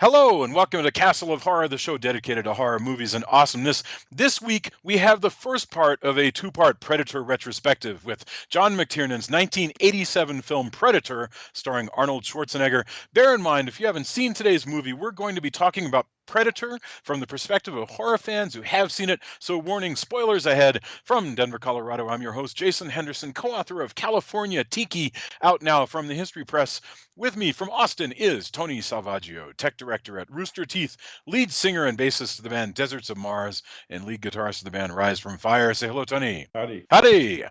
Hello and welcome to Castle of Horror, the show dedicated to horror movies and awesomeness. This week we have the first part of a two-part Predator retrospective with John McTiernan's 1987 film Predator, starring Arnold Schwarzenegger. Bear in mind, if you haven't seen today's movie, we're going to be talking about Predator from the perspective of horror fans who have seen it, so warning, spoilers ahead. From Denver, Colorado, I'm your host, Jason Henderson, co-author of California Tiki, out now from the History Press. With me from Austin is Tony Salvaggio, tech director at Rooster Teeth, lead singer and bassist of the band Deserts of Mars, and lead guitarist of the band Rise from Fire. Say hello, Tony. Howdy. Howdy.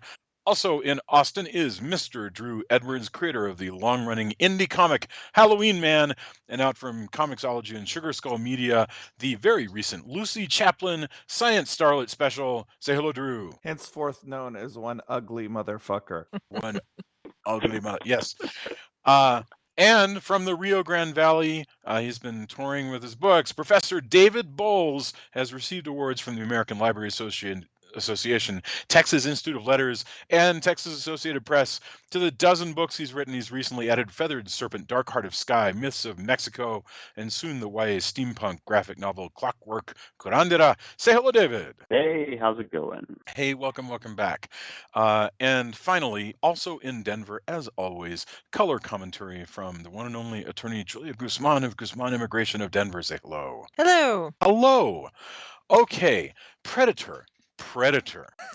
Also in Austin is Mr. Drew Edwards, creator of the long-running indie comic Halloween Man, and out from Comixology and Sugar Skull Media, the very recent Lucy Chaplin Science Starlet special. Say hello, Drew. Henceforth known as one ugly motherfucker. One ugly mother. Yes. And from the Rio Grande Valley, he's been touring with his books. Professor David Bowles has received awards from the American Library Association, Texas Institute of Letters, and Texas Associated Press. To the dozen books he's written, he's recently added Feathered Serpent, Dark Heart of Sky, Myths of Mexico, and soon the YA steampunk graphic novel Clockwork Curandera. Say hello, David. Hey, how's it going? Hey, welcome back. And finally, also in Denver, as always, color commentary from the one and only attorney Julia Guzman of Guzman Immigration of Denver. Say hello. Hello. Hello. Okay, Predator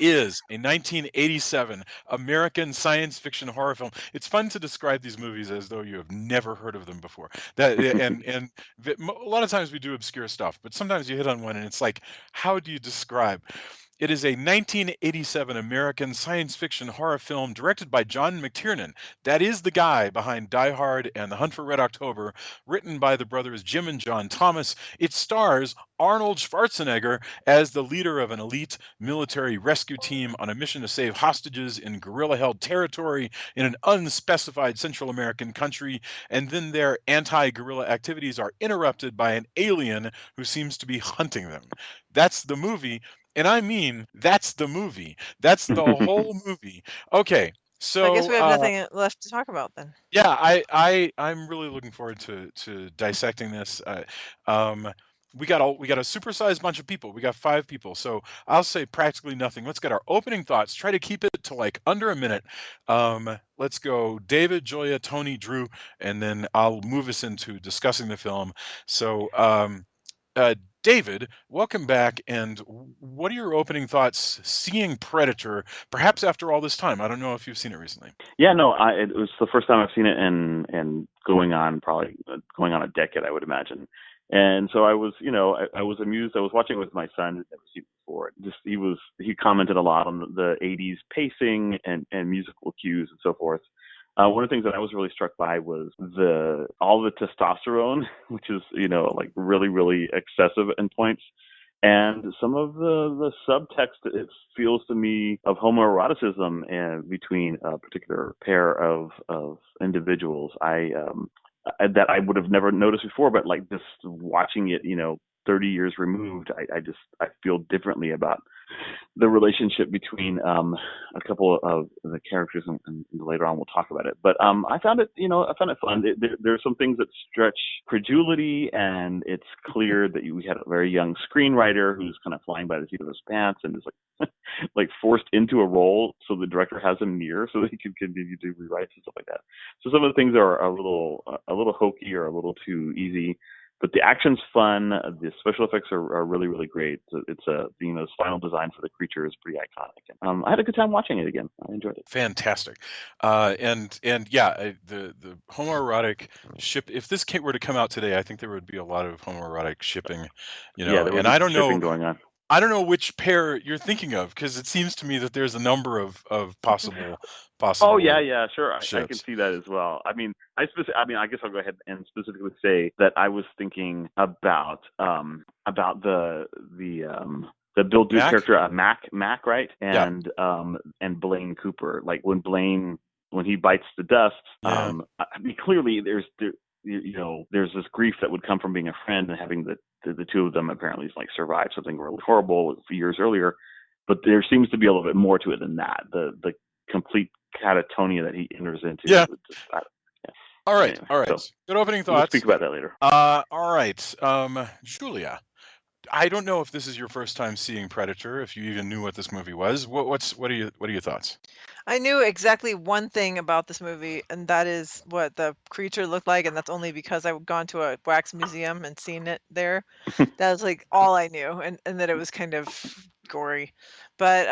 is a 1987 American science fiction horror film. It's fun to describe these movies as though you have never heard of them before. And a lot of times we do obscure stuff, but sometimes you hit on one and it's like, how do you describe? It is a 1987 American science fiction horror film directed by John McTiernan. That is the guy behind Die Hard and The Hunt for Red October, written by the brothers Jim and John Thomas. It stars Arnold Schwarzenegger as the leader of an elite military rescue team on a mission to save hostages in guerrilla-held territory in an unspecified Central American country, and then their anti-guerrilla activities are interrupted by an alien who seems to be hunting them. That's the movie. And I mean, that's the movie. That's the whole movie. Okay, so I guess we have nothing left to talk about then. Yeah, I'm really looking forward to dissecting this. We got a supersized bunch of people. We got 5 people, so I'll say practically nothing. Let's get our opening thoughts. Try to keep it to like under a minute. Let's go, David, Julia, Tony, Drew, and then I'll move us into discussing the film. So, David, welcome back. And what are your opening thoughts seeing Predator, perhaps after all this time? I don't know if you've seen it recently. Yeah, no, it was the first time I've seen it, and going on a decade, I would imagine. And so I was, I was amused. I was watching it with my son, who'd never seen it before. He commented a lot on the 80s pacing and musical cues and so forth. One of the things that I was really struck by was all the testosterone, which is, like really, really excessive in points. And some of the subtext, it feels to me, of homoeroticism and between a particular pair of individuals. That I would have never noticed before, but like just watching it, 30 years removed, I feel differently about the relationship between a couple of the characters, and later on we'll talk about it. But I found it fun. There are some things that stretch credulity, and it's clear that we had a very young screenwriter who's kind of flying by the seat of his pants and is like like forced into a role, so the director has him near so that he can continue to do rewrites and stuff like that. So some of the things are a little hokey or a little too easy. But the action's fun. The special effects are really, really great. It's this final design for the creature is pretty iconic. And, I had a good time watching it again. I enjoyed it. Fantastic. And yeah, the homoerotic ship. If this were to come out today, I think there would be a lot of homoerotic shipping. Yeah, there would be shipping going on. I don't know which pair you're thinking of, because it seems to me that there's a number of possible. Oh yeah, sure. I can ships. see that as well. I mean, I guess I'll go ahead and specifically say that I was thinking about the Bill Duke character, Mac, right? And Blaine Cooper. Like when he bites the dust. I mean, clearly there's this grief that would come from being a friend and having the two of them apparently like survive something really horrible a few years earlier. But there seems to be a little bit more to it than that. The complete catatonia that he enters into. Yeah. All right. Anyway, All right. so Good opening we'll thoughts. speak about that later. All right. Julia, I don't know if this is your first time seeing Predator, if you even knew what this movie was. What are your thoughts? I knew exactly one thing about this movie, and that is what the creature looked like, and that's only because I've gone to a wax museum and seen it there. That was like all I knew, and that it was kind of gory. But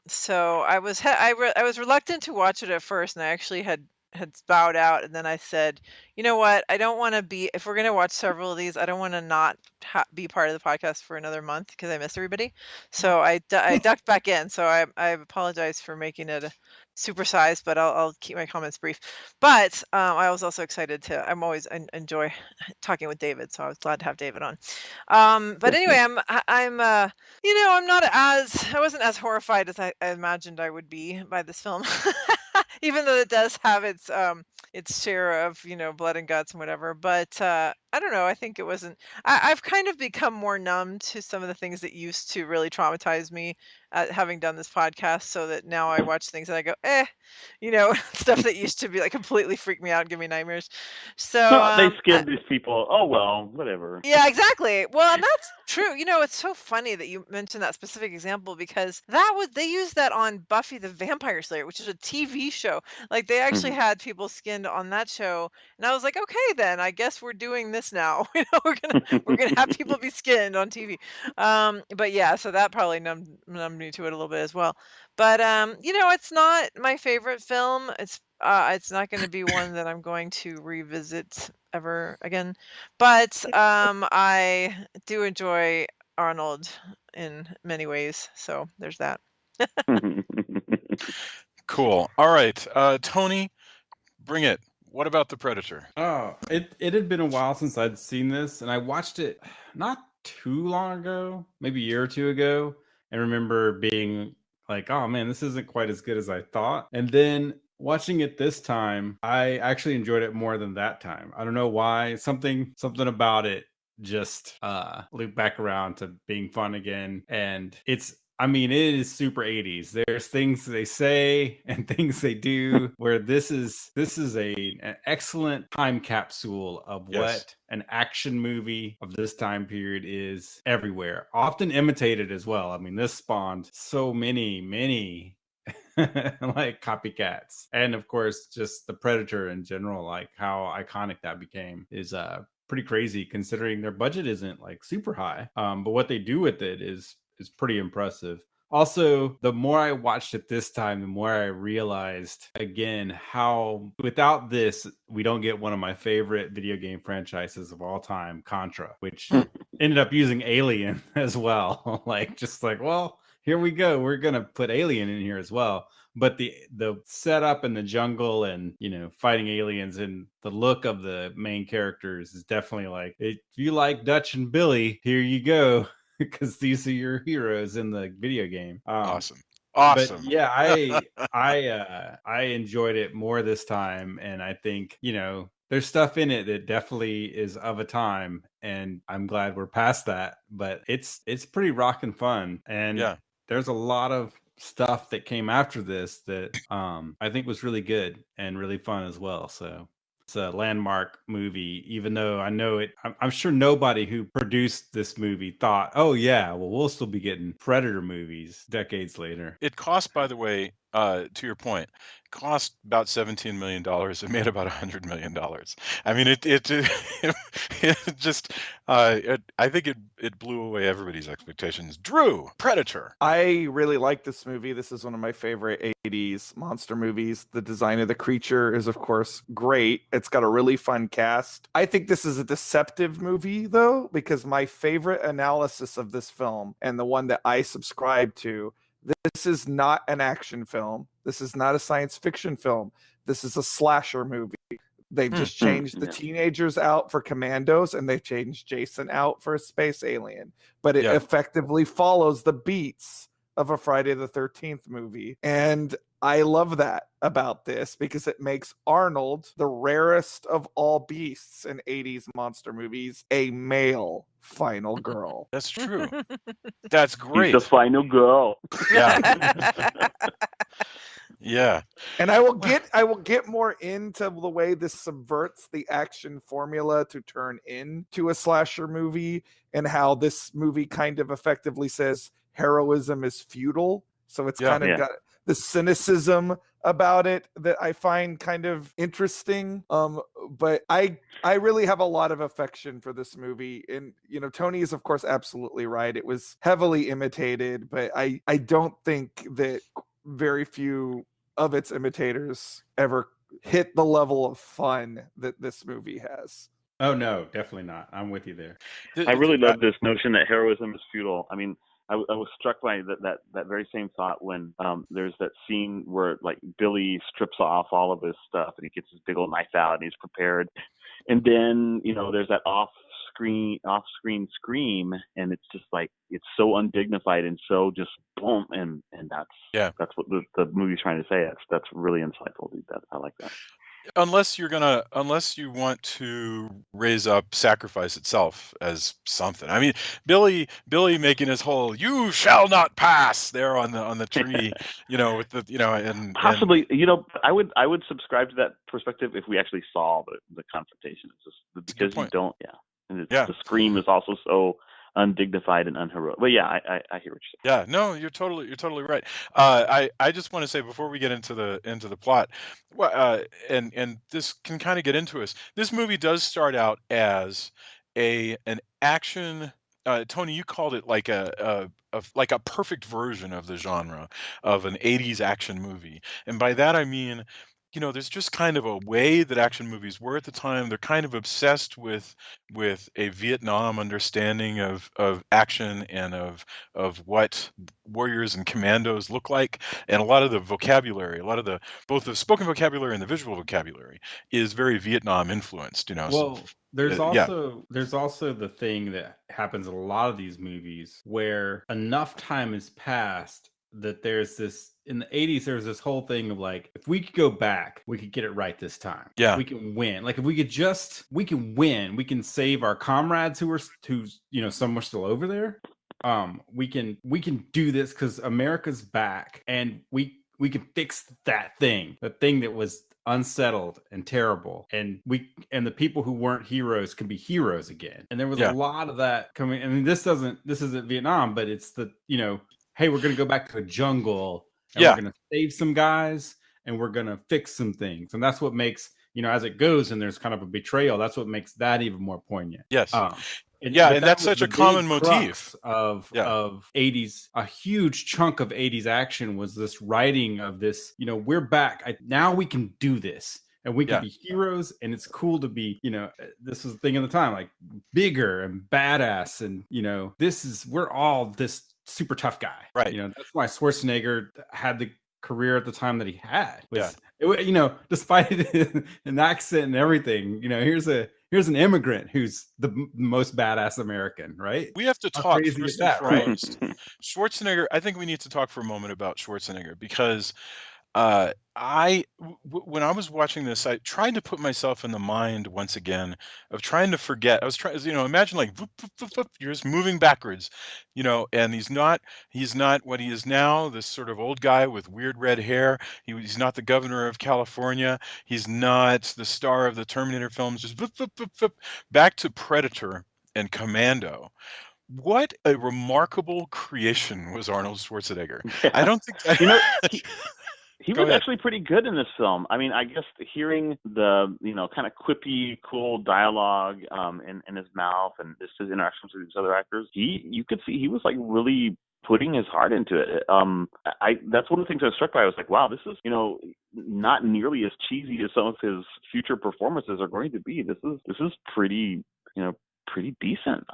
so I was reluctant to watch it at first, and I actually had bowed out, and then I said, you know what, I don't want to be, if we're going to watch several of these, I don't want to not be part of the podcast for another month because I miss everybody. So I ducked back in. So I apologize for making it supersized, but I'll keep my comments brief. But I was also excited to, I'm always enjoy talking with David, so I was glad to have David on. But anyway, I'm I wasn't as horrified as I imagined I would be by this film. Even though it does have its share of, blood and guts and whatever. But I don't know. I think it wasn't. I've kind of become more numb to some of the things that used to really traumatize me, having done this podcast. So that now I watch things and I go, stuff that used to be like completely freak me out and give me nightmares. So No, they scared these people. Oh well, whatever. yeah, exactly. Well, and that's true. It's so funny that you mentioned that specific example because they used that on Buffy the Vampire Slayer, which is a TV show. Like they actually Mhm. had people skinned on that show, and I was like, okay, then I guess we're doing this now. We're gonna have people be skinned on TV. But yeah, so that probably numbed me to it a little bit as well. But it's not my favorite film. It's not going to be one that I'm going to revisit ever again. But I do enjoy Arnold in many ways, so there's that. Cool. All right. Tony, bring it. What about the Predator? Oh, it had been a while since I'd seen this, and I watched it not too long ago, maybe a year or two ago, and remember being like, oh man, this isn't quite as good as I thought. And then watching it this time, I actually enjoyed it more than that time. I don't know why. Something about it just looped back around to being fun again. And it is super 80s. There's things they say and things they do where this is an excellent time capsule of Yes. what an action movie of this time period is everywhere. Often imitated as well. I mean, this spawned so many like copycats. And of course, just the Predator in general, like how iconic that became is pretty crazy considering their budget isn't like super high. But what they do with it is pretty impressive. Also, the more I watched it this time, the more I realized again how without this, we don't get one of my favorite video game franchises of all time, Contra, which ended up using Alien as well. Well, here we go. We're gonna put Alien in here as well. But the setup in the jungle and fighting aliens and the look of the main characters is definitely like, if you like Dutch and Billy, here you go. Because these are your heroes in the video game. Awesome. But yeah, I enjoyed it more this time, and I think there's stuff in it that definitely is of a time, and I'm glad we're past that. But it's pretty rockin' fun, and Yeah. there's a lot of stuff that came after this that I think was really good and really fun as well. So it's a landmark movie, even though I know it. I'm sure nobody who produced this movie thought, oh yeah, well, we'll still be getting Predator movies decades later. It cost, by the way, to your point, cost about $17 million. It made about $100 million. I mean, it just, I think it blew away everybody's expectations. Drew, Predator. I really like this movie. This is one of my favorite 80s monster movies. The design of the creature is, of course, great. It's got a really fun cast. I think this is a deceptive movie, though, because my favorite analysis of this film, and the one that I subscribe to, this is not an action film. This is not a science fiction film. This is a slasher movie. They've just changed the teenagers out for commandos, and they've changed Jason out for a space alien. But it effectively follows the beats of a Friday the 13th movie. And I love that about this because it makes Arnold, the rarest of all beasts in 80s monster movies, a male final girl. That's true. That's great. He's the final girl. Yeah. Yeah. And I will get more into the way this subverts the action formula to turn into a slasher movie, and how this movie kind of effectively says heroism is futile. So it's kind of got the cynicism about it that I find kind of interesting. But I really have a lot of affection for this movie. And, Tony is, of course, absolutely right. It was heavily imitated, but I don't think that very few of its imitators ever hit the level of fun that this movie has. Oh, no, definitely not. I'm with you there. I really love this notion that heroism is futile. I mean, I was struck by that very same thought when there's that scene where like Billy strips off all of his stuff and he gets his big old knife out and he's prepared, and then there's that off-screen scream, and it's just like it's so undignified and so just boom, and that's what the movie's trying to say. That's really insightful, dude. I like that. Unless you want to raise up sacrifice itself as something. I mean, Billy making his whole "you shall not pass" there on the tree, with the and possibly, I would subscribe to that perspective if we actually saw the confrontation. It's just because you don't, and the scream is also so undignified and unheroic. But yeah, I hear what you're saying. Yeah, no, you're totally right. I just want to say before we get into the plot, and this can kind of get into us. This movie does start out as an action. Tony, you called it like a perfect version of the genre of an 80s action movie, and by that I mean, there's just kind of a way that action movies were at the time. They're kind of obsessed with a Vietnam understanding of action and of what warriors and commandos look like. And a lot of the vocabulary, both the spoken vocabulary and the visual vocabulary is very Vietnam influenced, Well, there's also the thing that happens in a lot of these movies where enough time has passed that there's this, in the 80s, there was this whole thing of like, if we could go back, we could get it right this time. Yeah. We can win. Like if we can win, we can save our comrades who's some are still over there. We can do this because America's back, and we can fix that thing, the thing that was unsettled and terrible, and the people who weren't heroes can be heroes again. And there was a lot of that coming. I mean, this isn't Vietnam, but it's the hey, we're going to go back to a jungle, and we're going to save some guys, and we're going to fix some things. And that's what makes, as it goes, and there's kind of a betrayal, that's what makes that even more poignant. Yes. And that's such a common motif of 80s. A huge chunk of 80s action was this writing of this, we're back. Now we can do this. And we can be heroes, and it's cool to be, this was the thing at the time, like bigger and badass. And, we're all this super tough guy. Right. That's why Schwarzenegger had the career at the time that he had. Despite an accent and everything, here's an immigrant who's the most badass American, right? We have to talk first and foremost. Schwarzenegger, I think we need to talk for a moment about Schwarzenegger, because when I was watching this, I tried to put myself in the mind once again of trying to forget. I was trying, imagine like whoop, whoop, whoop, whoop, you're just moving backwards, and he's not what he is now, this sort of old guy with weird red hair. He's not the governor of California. He's not the star of the Terminator films. Just whoop, whoop, whoop, whoop, back to Predator and Commando. What a remarkable creation was Arnold Schwarzenegger. Yeah. I don't think he was actually pretty good in this film. I mean, I guess hearing the kind of quippy, cool dialogue in his mouth, and just his interactions with these other actors, you could see he was like really putting his heart into it. That's one of the things I was struck by. I was like, wow, this is not nearly as cheesy as some of his future performances are going to be. This is pretty pretty decent.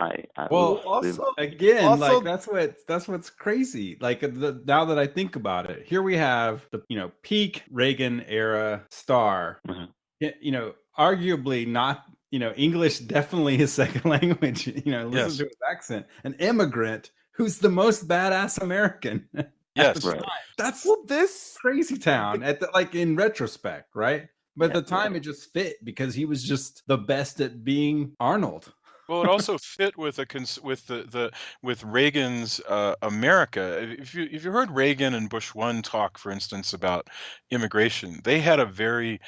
That's what's crazy. Like now that I think about it, here we have the peak Reagan era star. Mm-hmm. Arguably not. English definitely his second language. Listen to his accent. An immigrant who's the most badass American. Yes, right. That's this crazy town in retrospect, right? But at the time, it just fit because he was just the best at being Arnold. Well, it also fit with with Reagan's America. If you heard Reagan and Bush one talk, for instance, about immigration, they had a very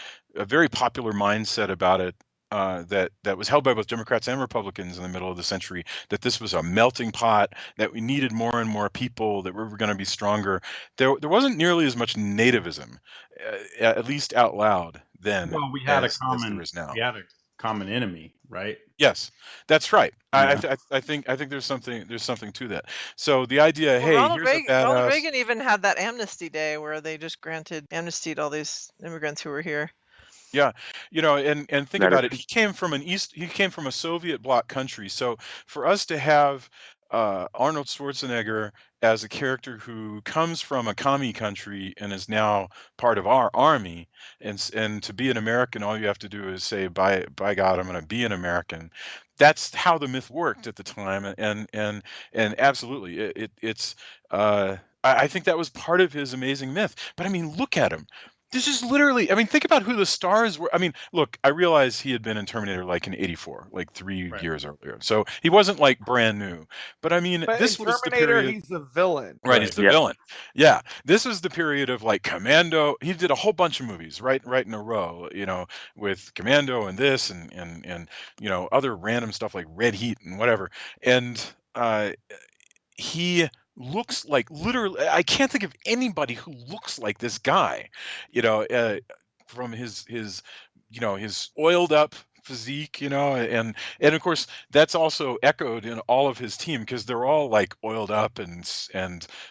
popular mindset about it. That was held by both Democrats and Republicans in the middle of the century. That this was a melting pot. That we needed more and more people. That we were going to be stronger. There wasn't nearly as much nativism, at least out loud then, Well, as there is now. we had a common enemy, right? Yes, that's right. Yeah. I think there's something to that. So the idea, Well, hey, here's a Ronald badass. Reagan even had that amnesty day where they just granted amnesty to all these immigrants who were here. Yeah, and think That about is- it. He came from a Soviet bloc country. So for us to have Arnold Schwarzenegger as a character who comes from a commie country and is now part of our army, and to be an American, all you have to do is say, by God, I'm going to be an American. That's how the myth worked at the time, and absolutely, it's. I think that was part of his amazing myth. But I mean, look at him. This is literally, I mean, think about who the stars were. I mean, look, I realize he had been in Terminator like in '84, like 3 years earlier. So he wasn't like brand new. But I mean, But this in was the Terminator, period. he's the villain. Right, he's the Yeah. villain. Yeah, this was the period of like Commando. He did a whole bunch of movies, right in a row, with Commando and this and other random stuff like Red Heat and whatever. And he looks like, literally, I can't think of anybody who looks like this guy, you know, uh, from his oiled up physique, and of course that's also echoed in all of his team because they're all like oiled up and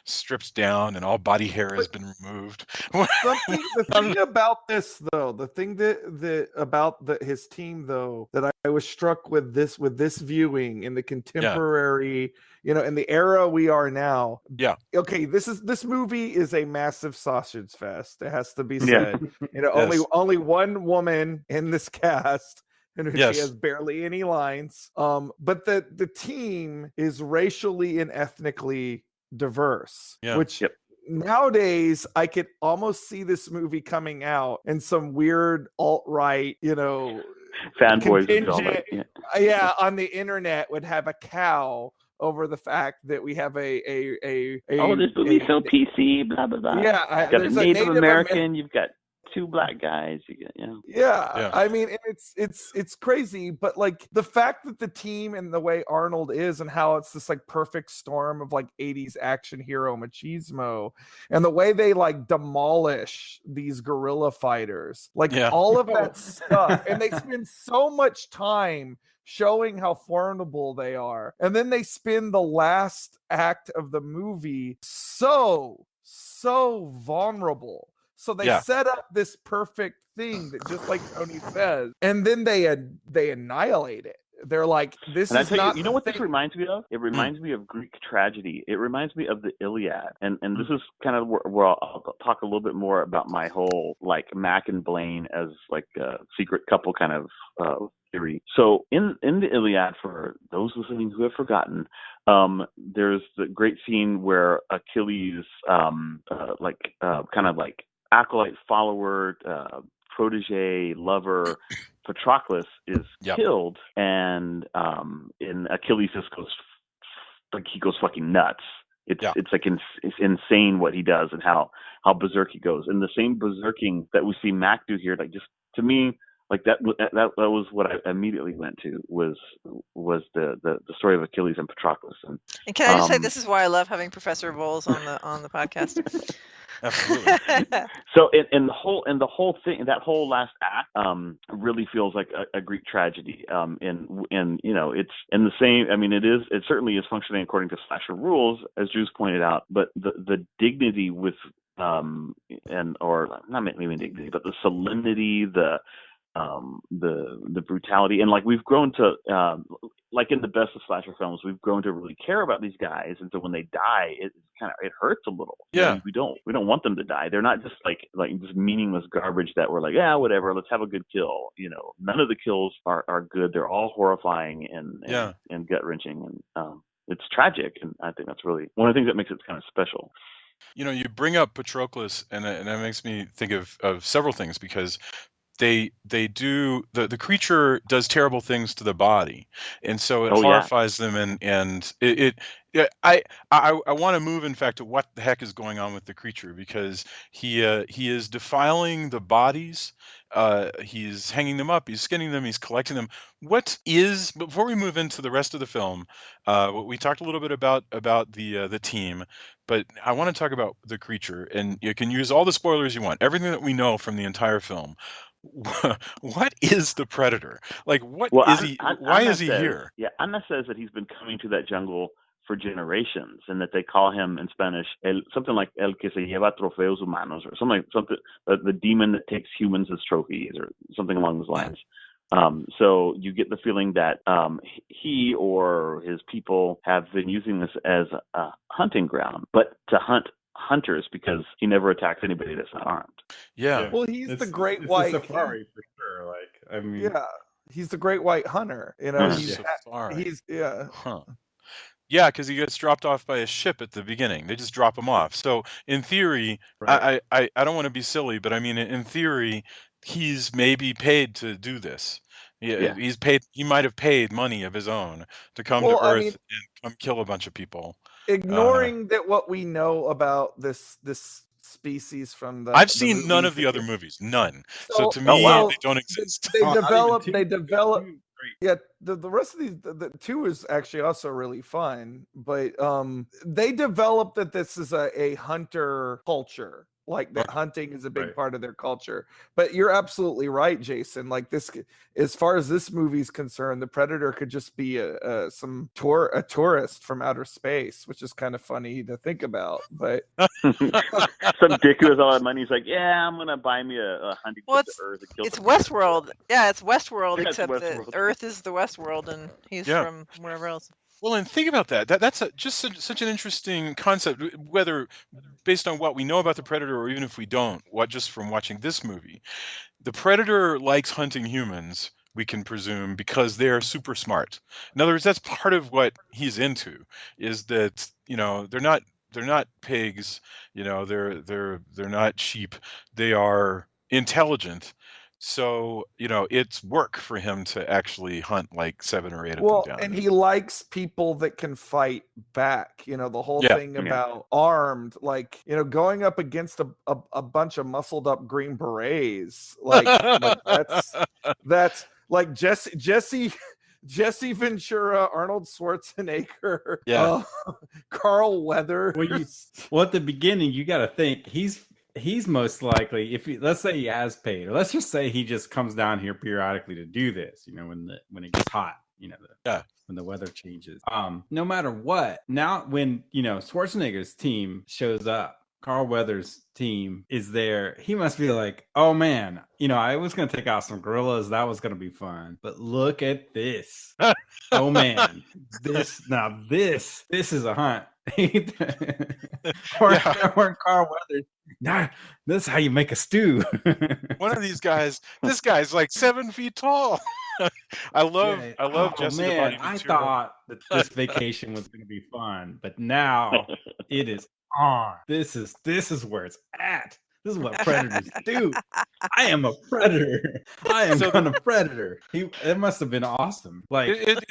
stripped down and all body hair has been removed. The thing about this though, the thing that about his team though, that I was struck with this viewing in the contemporary, in the era we are now. Yeah. Okay, this movie is a massive sausage fest. It has to be Yeah. said. Yes. Only one woman in this cast. And Yes. she has barely any lines. But the team is racially and ethnically diverse, Yeah. which Yep. nowadays I could almost see this movie coming out and some weird alt-right, Fanboys and all contingent, that. on the internet would have a cow over the fact that we have Oh, this movie's so PC, blah blah blah. Yeah, You've got a there's Native American. You've got two black guys. You get, Yeah, I mean, it's crazy, but like the fact that the team and the way Arnold is and how it's this like perfect storm of like 80s action hero machismo and the way they like demolish these guerrilla fighters, like all of that stuff, and they spend so much time showing how formidable they are, and then they spend the last act of the movie so vulnerable. So they set up this perfect thing that, just like Tony says, and then they annihilate it. They're like, this is not. You know what this reminds me of? It reminds me of Greek tragedy. It reminds me of the Iliad, and this is kind of where I'll talk a little bit more about my whole like Mac and Blaine as like a secret couple kind of theory. So in the Iliad, for those listening who have forgotten, there's the great scene where Achilles, kind of like acolyte, follower, protege, lover, Patroclus is killed, and Achilles just goes fucking nuts. It's like it's insane what he does and how berserk he goes. And the same berserking that we see Mac do here, like, just to me, like that was what I immediately went to was the story of Achilles and Patroclus. And can I just say, this is why I love having Professor Voles on the podcast. Absolutely. So in the whole thing, that whole last act really feels like a Greek tragedy. And it's in the same. I mean, it certainly is functioning according to slasher rules, as Juice pointed out. But the dignity with or not maybe dignity, but the solemnity, the brutality, and like we've grown to like in the best of slasher films, we've grown to really care about these guys, and so when they die, it hurts a little. Yeah, we don't want them to die. They're not just like just meaningless garbage that we're like, yeah, whatever, let's have a good kill. None of the kills are good. They're all horrifying and gut wrenching, and it's tragic. And I think that's really one of the things that makes it kind of special. You bring up Patroclus, and that makes me think of several things, because they do the creature does terrible things to the body, and so it Oh, yeah. horrifies them, and yeah, I want to move, in fact, to what the heck is going on with the creature, because he is defiling the bodies, he's hanging them up, he's skinning them, he's collecting them. What is, before we move into the rest of the film, we talked a little bit about the team, but I want to talk about the creature, and you can use all the spoilers you want, everything that we know from the entire film. What is the Predator? Like, what Well, is he? Why Anna is he says, here? yeah, Anna says that he's been coming to that jungle for generations, and that they call him in Spanish something like el que se lleva trofeos humanos, or something the demon that takes humans as trophies, or something along those lines. So you get the feeling that he or his people have been using this as a hunting ground, but to hunt hunters, because he never attacks anybody that's not armed. Yeah. Well, he's the great it's white a safari for sure. Like, I mean, Yeah, he's the great white hunter. You know, Safari. he's yeah. Huh. Yeah, because he gets dropped off by a ship at the beginning. They just drop him off. So in theory, right. I don't want to be silly, but I mean, in theory, he's maybe paid to do this. Yeah. He's paid. He might have paid money of his own to come to Well, I Earth mean, and come kill a bunch of people. ignoring that what we know about this species from the I've seen none of movies the other movies. None. So So, to me, Oh, wow. they don't exist. they Oh, not even develop. two. They develop. Two, great. Yeah, the rest of these, the two is actually also really fun, but they develop that this is a hunter culture, like that hunting is a big Right. part of their culture. But you're absolutely right, Jason. Like this, as far as this movie's concerned, the Predator could just be a tourist from outer space, which is kind of funny to think about. But Some dick who has all that money. He's like, yeah, I'm gonna buy me a hunting Well, trip to Earth. And kill It's some Westworld. Yeah, it's Westworld, Yeah, it's except that Westworld. Earth is the Westworld, and he's Yeah. from wherever else. Well, and think about that. That's just such an interesting concept, whether based on what we know about the Predator, or even if we don't, just from watching this movie. The Predator likes hunting humans, we can presume, because they're super smart. In other words, that's part of what he's into, is that, they're not pigs, they're not sheep. They are intelligent. So, it's work for him to actually hunt like 7 or 8 of them down. and he likes people that can fight back. You know, the whole Yeah. thing about armed, like, going up against a bunch of muscled up Green Berets, like that's like Jesse Ventura, Arnold Schwarzenegger, Yeah. Carl Weathers. Well, at the beginning, you got to think he's most likely, if let's say he has paid, or let's just say he just comes down here periodically to do this, when it gets hot, when the weather changes. No matter what, now when Schwarzenegger's team shows up, Carl Weathers' team is there, he must be like, oh man, I was gonna take out some gorillas, that was gonna be fun, but look at this. Oh man, this is a hunt. or Carl Weathers, nah, this is how you make a stew. One of these guys, this guy's like 7 feet tall. I love Jesse the Body I Ventura. thought that this vacation was going to be fun, but now it is on. This is where it's at. This is what predators do. I am a predator. I am a predator. It must have been awesome. Like it'd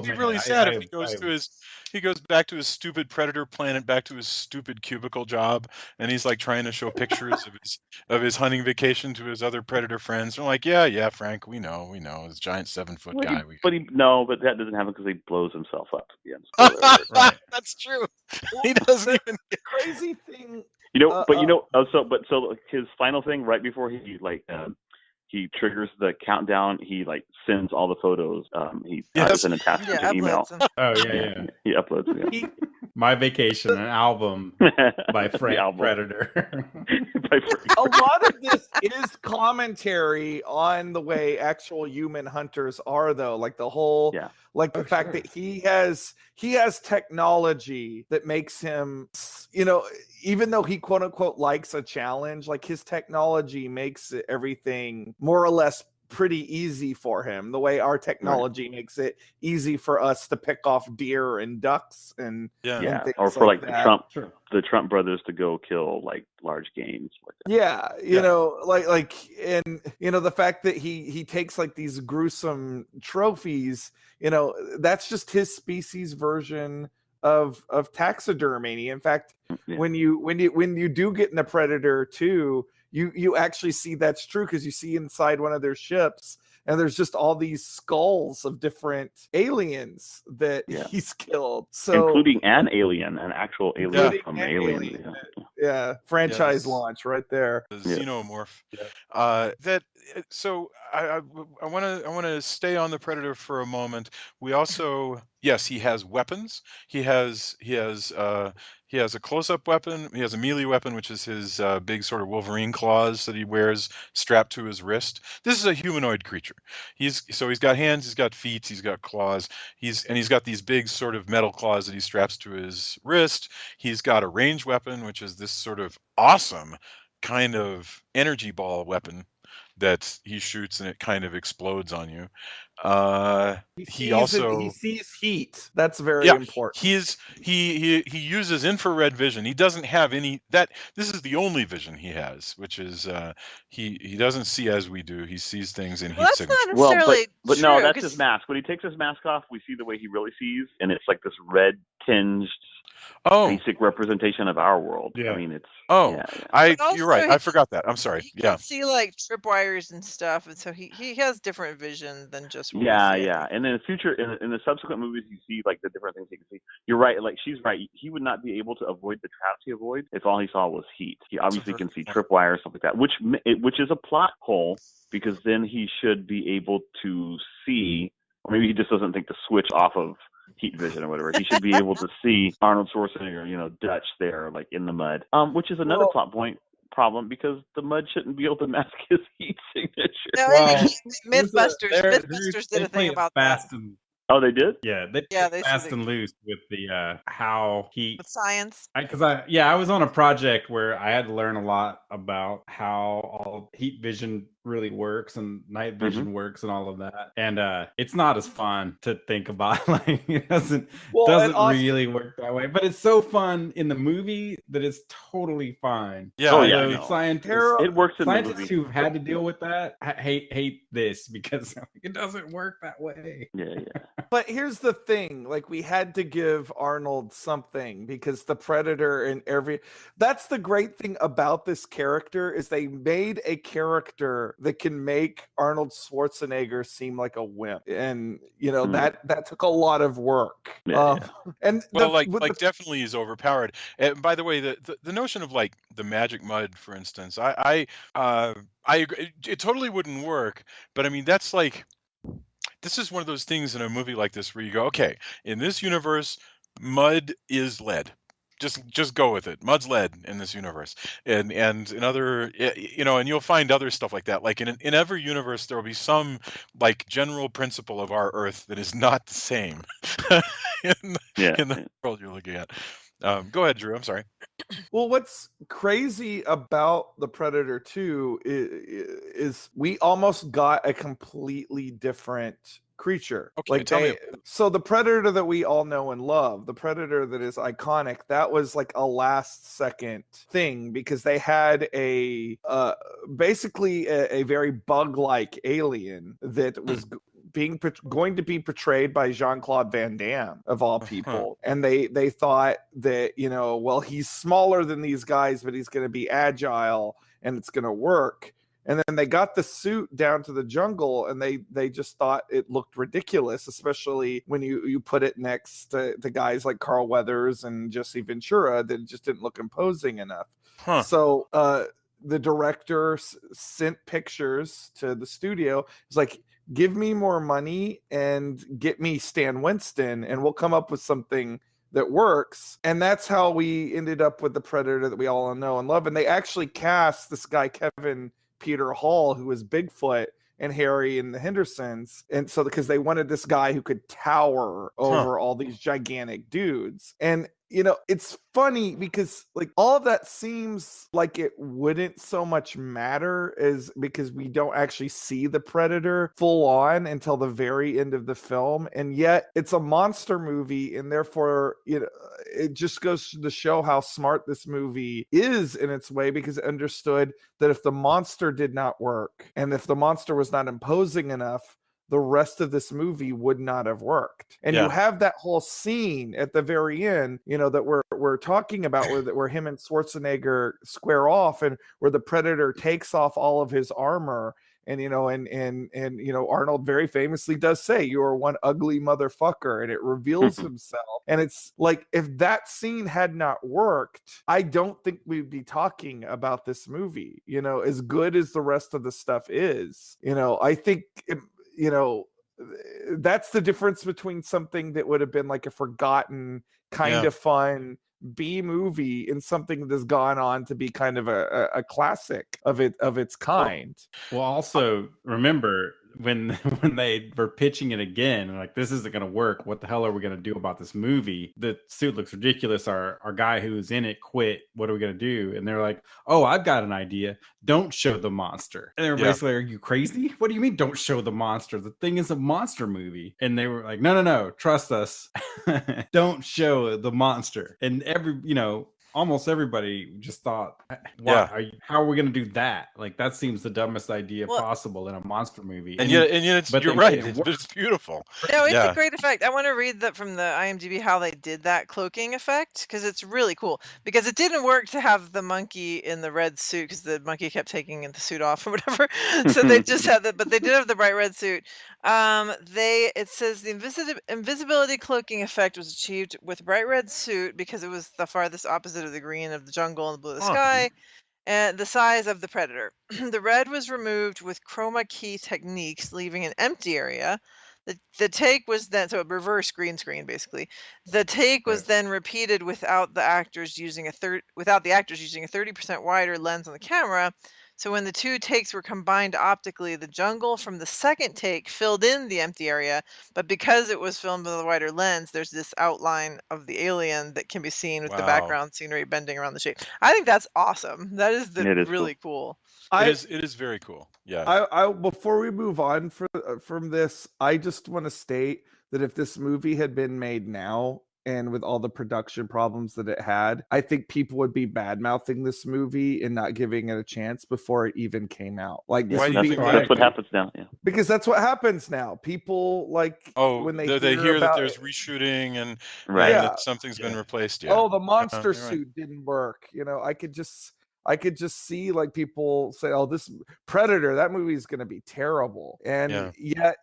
be really sad if he goes back to his stupid predator planet, back to his stupid cubicle job, and he's like trying to show pictures of his hunting vacation to his other predator friends. They're like, yeah, Frank, we know, this giant 7-foot guy. But that doesn't happen because he blows himself up at the end. Right. That's true. He doesn't even. Crazy thing. So his final thing right before he triggers the countdown, he sends all the photos. He has an attachment to email. Oh yeah. He uploads them. My Vacation, an album by Frank Predator. A lot of this is commentary on the way actual human hunters are, though. Like the whole, the fact that he has technology that makes him, even though he quote unquote likes a challenge, like his technology makes everything more or less pretty easy for him, the way our technology makes it easy for us to pick off deer and ducks and things or for like that. the Trump brothers to go kill like large games like that. Yeah, you know, like and you know, the fact that he takes like these gruesome trophies, you know, that's just his species version of taxidermy. In fact, when you do get in the Predator 2, you actually see that's true, because you see inside one of their ships and there's just all these skulls of different aliens that he's killed. So including an actual alien from Alien. Franchise launch right there. The xenomorph. So I want to stay on the Predator for a moment. We also, yes, he has weapons. He has a close-up weapon. He has a melee weapon, which is his big sort of Wolverine claws that he wears strapped to his wrist. This is a humanoid creature. He's got hands, he's got feet, he's got claws. He's got these big sort of metal claws that he straps to his wrist. He's got a ranged weapon, which is this sort of awesome kind of energy ball weapon that he shoots and it kind of explodes on you. He sees heat. That's very important. He uses infrared vision. He doesn't have any that. This is the only vision he has, which is he doesn't see as we do. He sees things in heat signatures. That's not necessarily but true, no, that's his mask. When he takes his mask off, we see the way he really sees, and it's like this red tinged. Basic representation of our world. Yeah. I mean, it's you're right. I forgot that. I'm sorry. He can see like tripwires and stuff, and so he has different vision than just what we see. And then in the future, in the subsequent movies, you see like the different things he can see. You're right. Like she's right. He would not be able to avoid the traps he avoids if all he saw was heat. He obviously can see tripwires, stuff like that, which is a plot hole, because then he should be able to see, or maybe he just doesn't think to switch off of heat vision or whatever. He should be able to see Arnold Schwarzenegger, Dutch there, like in the mud, which is another plot point problem, because the mud shouldn't be able to mask his heat signature. No, Mythbusters did a thing about that. Oh, they did? Yeah, they fast and loose with the how heat. With science. I was on a project where I had to learn a lot about how all heat vision really works and night vision works and all of that. And it's not as fun to think about. Like it doesn't really work that way. But it's so fun in the movie that it's totally fine. Yeah. Scientists, it works in the movie. Scientists who've had to deal with that hate this, because it doesn't work that way. Yeah. But here's the thing, like we had to give Arnold something, because the Predator and that's the great thing about this character, is they made a character that can make Arnold Schwarzenegger seem like a wimp. And that took a lot of work. And definitely is overpowered. And by the way, the notion of like the magic mud, for instance, I agree. It totally wouldn't work, but I mean that's like, this is one of those things in a movie like this where you go, okay, in this universe, mud is lead. Just go with it. Mud's lead in this universe, and in other, and you'll find other stuff like that. Like in every universe, there will be some like general principle of our Earth that is not the same in the world you're looking at. Go ahead, Drew. I'm sorry. Well, what's crazy about the Predator 2 is we almost got a completely different creature. Okay, so the Predator that we all know and love, the Predator that is iconic, that was like a last second thing, because they had basically a very bug-like alien that was going to be portrayed by Jean-Claude Van Damme, of all people. And they thought that, he's smaller than these guys, but he's going to be agile and it's going to work. And then they got the suit down to the jungle, and they just thought it looked ridiculous, especially when you put it next to guys like Carl Weathers and Jesse Ventura, that it just didn't look imposing enough. So the director sent pictures to the studio. It's like, give me more money and get me Stan Winston, and we'll come up with something that works. And that's how we ended up with the Predator that we all know and love. And they actually cast this guy, Kevin Peter Hall, who was Bigfoot and Harry and the Hendersons. And so because they wanted this guy who could tower over all these gigantic dudes. And it's funny because like all of that seems like it wouldn't so much matter as because we don't actually see the Predator full on until the very end of the film. And yet it's a monster movie. And therefore, it just goes to show how smart this movie is in its way, because it understood that if the monster did not work and if the monster was not imposing enough, the rest of this movie would not have worked. And you have that whole scene at the very end, that we're talking about where him and Schwarzenegger square off, and where the Predator takes off all of his armor. And Arnold very famously does say, "You are one ugly motherfucker," and it reveals himself. And it's like, if that scene had not worked, I don't think we'd be talking about this movie. As good as the rest of the stuff is, I think that's the difference between something that would have been like a forgotten kind of fun B movie and something that has gone on to be kind of a classic of its kind. Well, also remember when they were pitching it again, like, this isn't going to work. What the hell are we going to do about this movie? The suit looks ridiculous. Our guy who's in it quit. What are we going to do? And they're like, "Oh, I've got an idea. Don't show the monster." And they're basically, "Are you crazy? What do you mean don't show the monster? The thing is a monster movie." And they were like, no, trust us. Don't show the monster. And almost everybody just thought, how are we going to do that? Like, that seems the dumbest idea possible in a monster movie. And yet you're right. It's beautiful. No, it's a great effect. I want to read from the IMDb how they did that cloaking effect, because it's really cool. Because it didn't work to have the monkey in the red suit, because the monkey kept taking the suit off or whatever. So they just had that, but they did have the bright red suit. It says the invisibility cloaking effect was achieved with bright red suit because it was the farthest opposite of the green of the jungle and the blue of the sky, and the size of the Predator. The red was removed with chroma key techniques, leaving an empty area. The take was then, so a reverse green screen basically. The take was then repeated without the actors using a 30% wider lens on the camera. So when the two takes were combined optically, the jungle from the second take filled in the empty area, but because it was filmed with a wider lens, there's this outline of the alien that can be seen with the background scenery bending around the shape. I think that's awesome. That is really cool. It is very cool. Yeah. I before we move on from this, I just want to state that if this movie had been made now, and with all the production problems that it had, I think people would be bad-mouthing this movie and not giving it a chance before it even came out. Like, that's what happens now. Yeah, because that's what happens now. People when they hear that there's reshooting and that something's been replaced. Yeah. Oh, the monster suit didn't work. I could just see like people say, "Oh, this Predator, that movie is going to be terrible." And yet,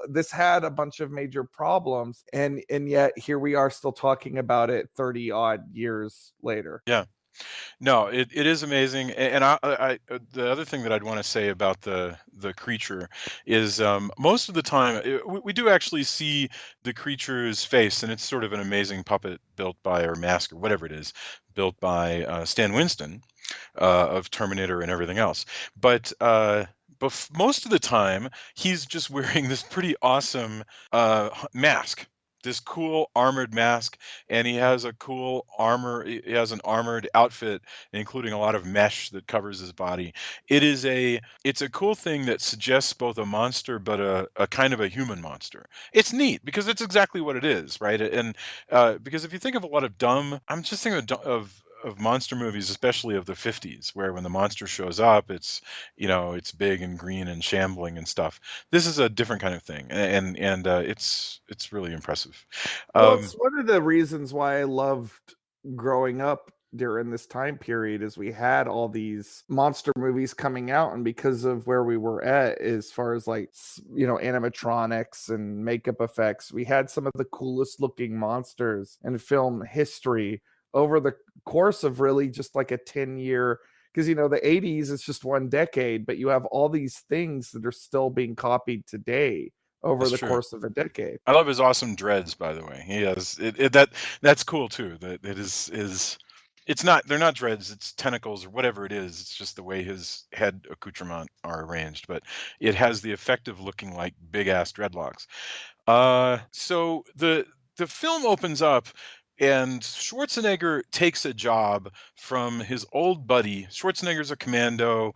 this had a bunch of major problems, and yet here we are still talking about it 30 odd years later. Yeah. No, it is amazing. And I the other thing that I'd want to say about the creature is most of the time we do actually see the creature's face, and it's sort of an amazing puppet built by, or mask or whatever it is, built by Stan Winston of Terminator and everything else. But most of the time he's just wearing this pretty awesome mask. This cool armored mask, and he has a cool armor. He has an armored outfit, including a lot of mesh that covers his body. It's a cool thing that suggests both a monster, but a kind of a human monster. It's neat because it's exactly what it is, right? And because if you think of a lot of I'm just thinking of monster movies, especially of the 50s, where when the monster shows up, it's big and green and shambling and stuff. This is a different kind of thing, and it's really impressive. Well, it's one of the reasons why I loved growing up during this time period is we had all these monster movies coming out, and because of where we were at as far as animatronics and makeup effects, we had some of the coolest looking monsters in film history over the course of really just like a 10-year, because the 80s is just one decade, but you have all these things that are still being copied today over the course of a decade. I love his awesome dreads, by the way. He has that's cool too. That it is they're not dreads, it's tentacles or whatever it is. It's just the way his head accoutrement are arranged, but it has the effect of looking like big ass dreadlocks. So the film opens up And Schwarzenegger takes a job from his old buddy. Schwarzenegger's a commando.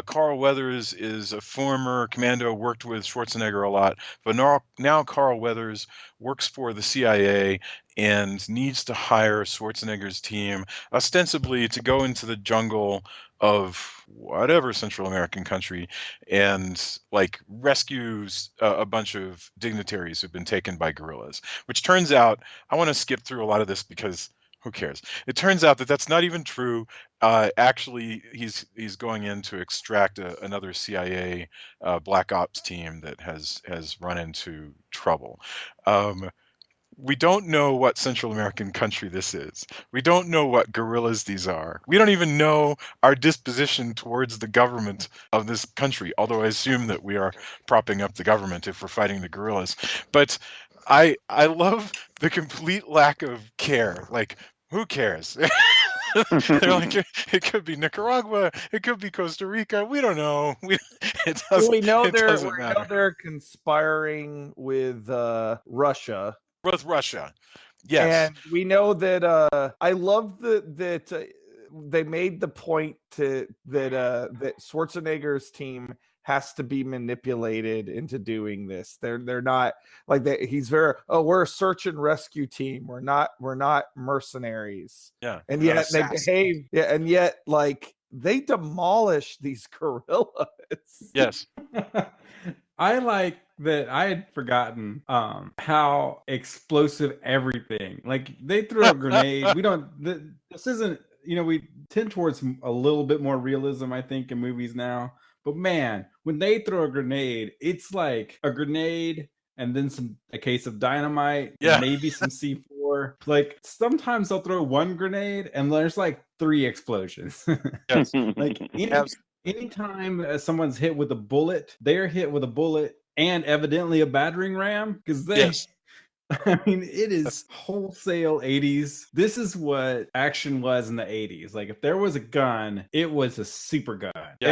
Carl Weathers is a former commando, worked with Schwarzenegger a lot. But now Carl Weathers works for the CIA and needs to hire Schwarzenegger's team, ostensibly to go into the jungle of whatever Central American country and like rescues a bunch of dignitaries who've been taken by guerrillas, which turns out, I want to skip through a lot of this because who cares? It turns out that that's not even true. Actually, he's going in to extract another CIA black ops team that has run into trouble. We don't know what Central American country this is. We don't know what guerrillas these are. We don't even know our disposition towards the government of this country, although I assume that we are propping up the government if we're fighting the guerrillas. But I love the complete lack of care. Like, who cares? They're like, it could be Nicaragua, it could be Costa Rica. We don't know. It doesn't. We know it doesn't we matter. know they're conspiring with Russia. With Russia, yes. And we know that I love that they made the point that Schwarzenegger's team has to be manipulated into doing this. They're not like that. He's very, we're a search and rescue team. We're not mercenaries. Yeah. And yet they behave. Yeah, and yet like they demolish these guerrillas. Yes. I like that. I had forgotten how explosive everything. Like they throw a grenade. This isn't. We tend towards a little bit more realism, I think, in movies now. But man, when they throw a grenade, it's like a grenade and then a case of dynamite, maybe some C4. Like sometimes they'll throw one grenade and there's like 3 explosions. Yes. Like anytime someone's hit with a bullet, they're hit with a bullet and evidently a battering ram because they. Yes. I mean, it is wholesale 80s. This is what action was in the 80s. Like if there was a gun, it was a super gun. Yeah.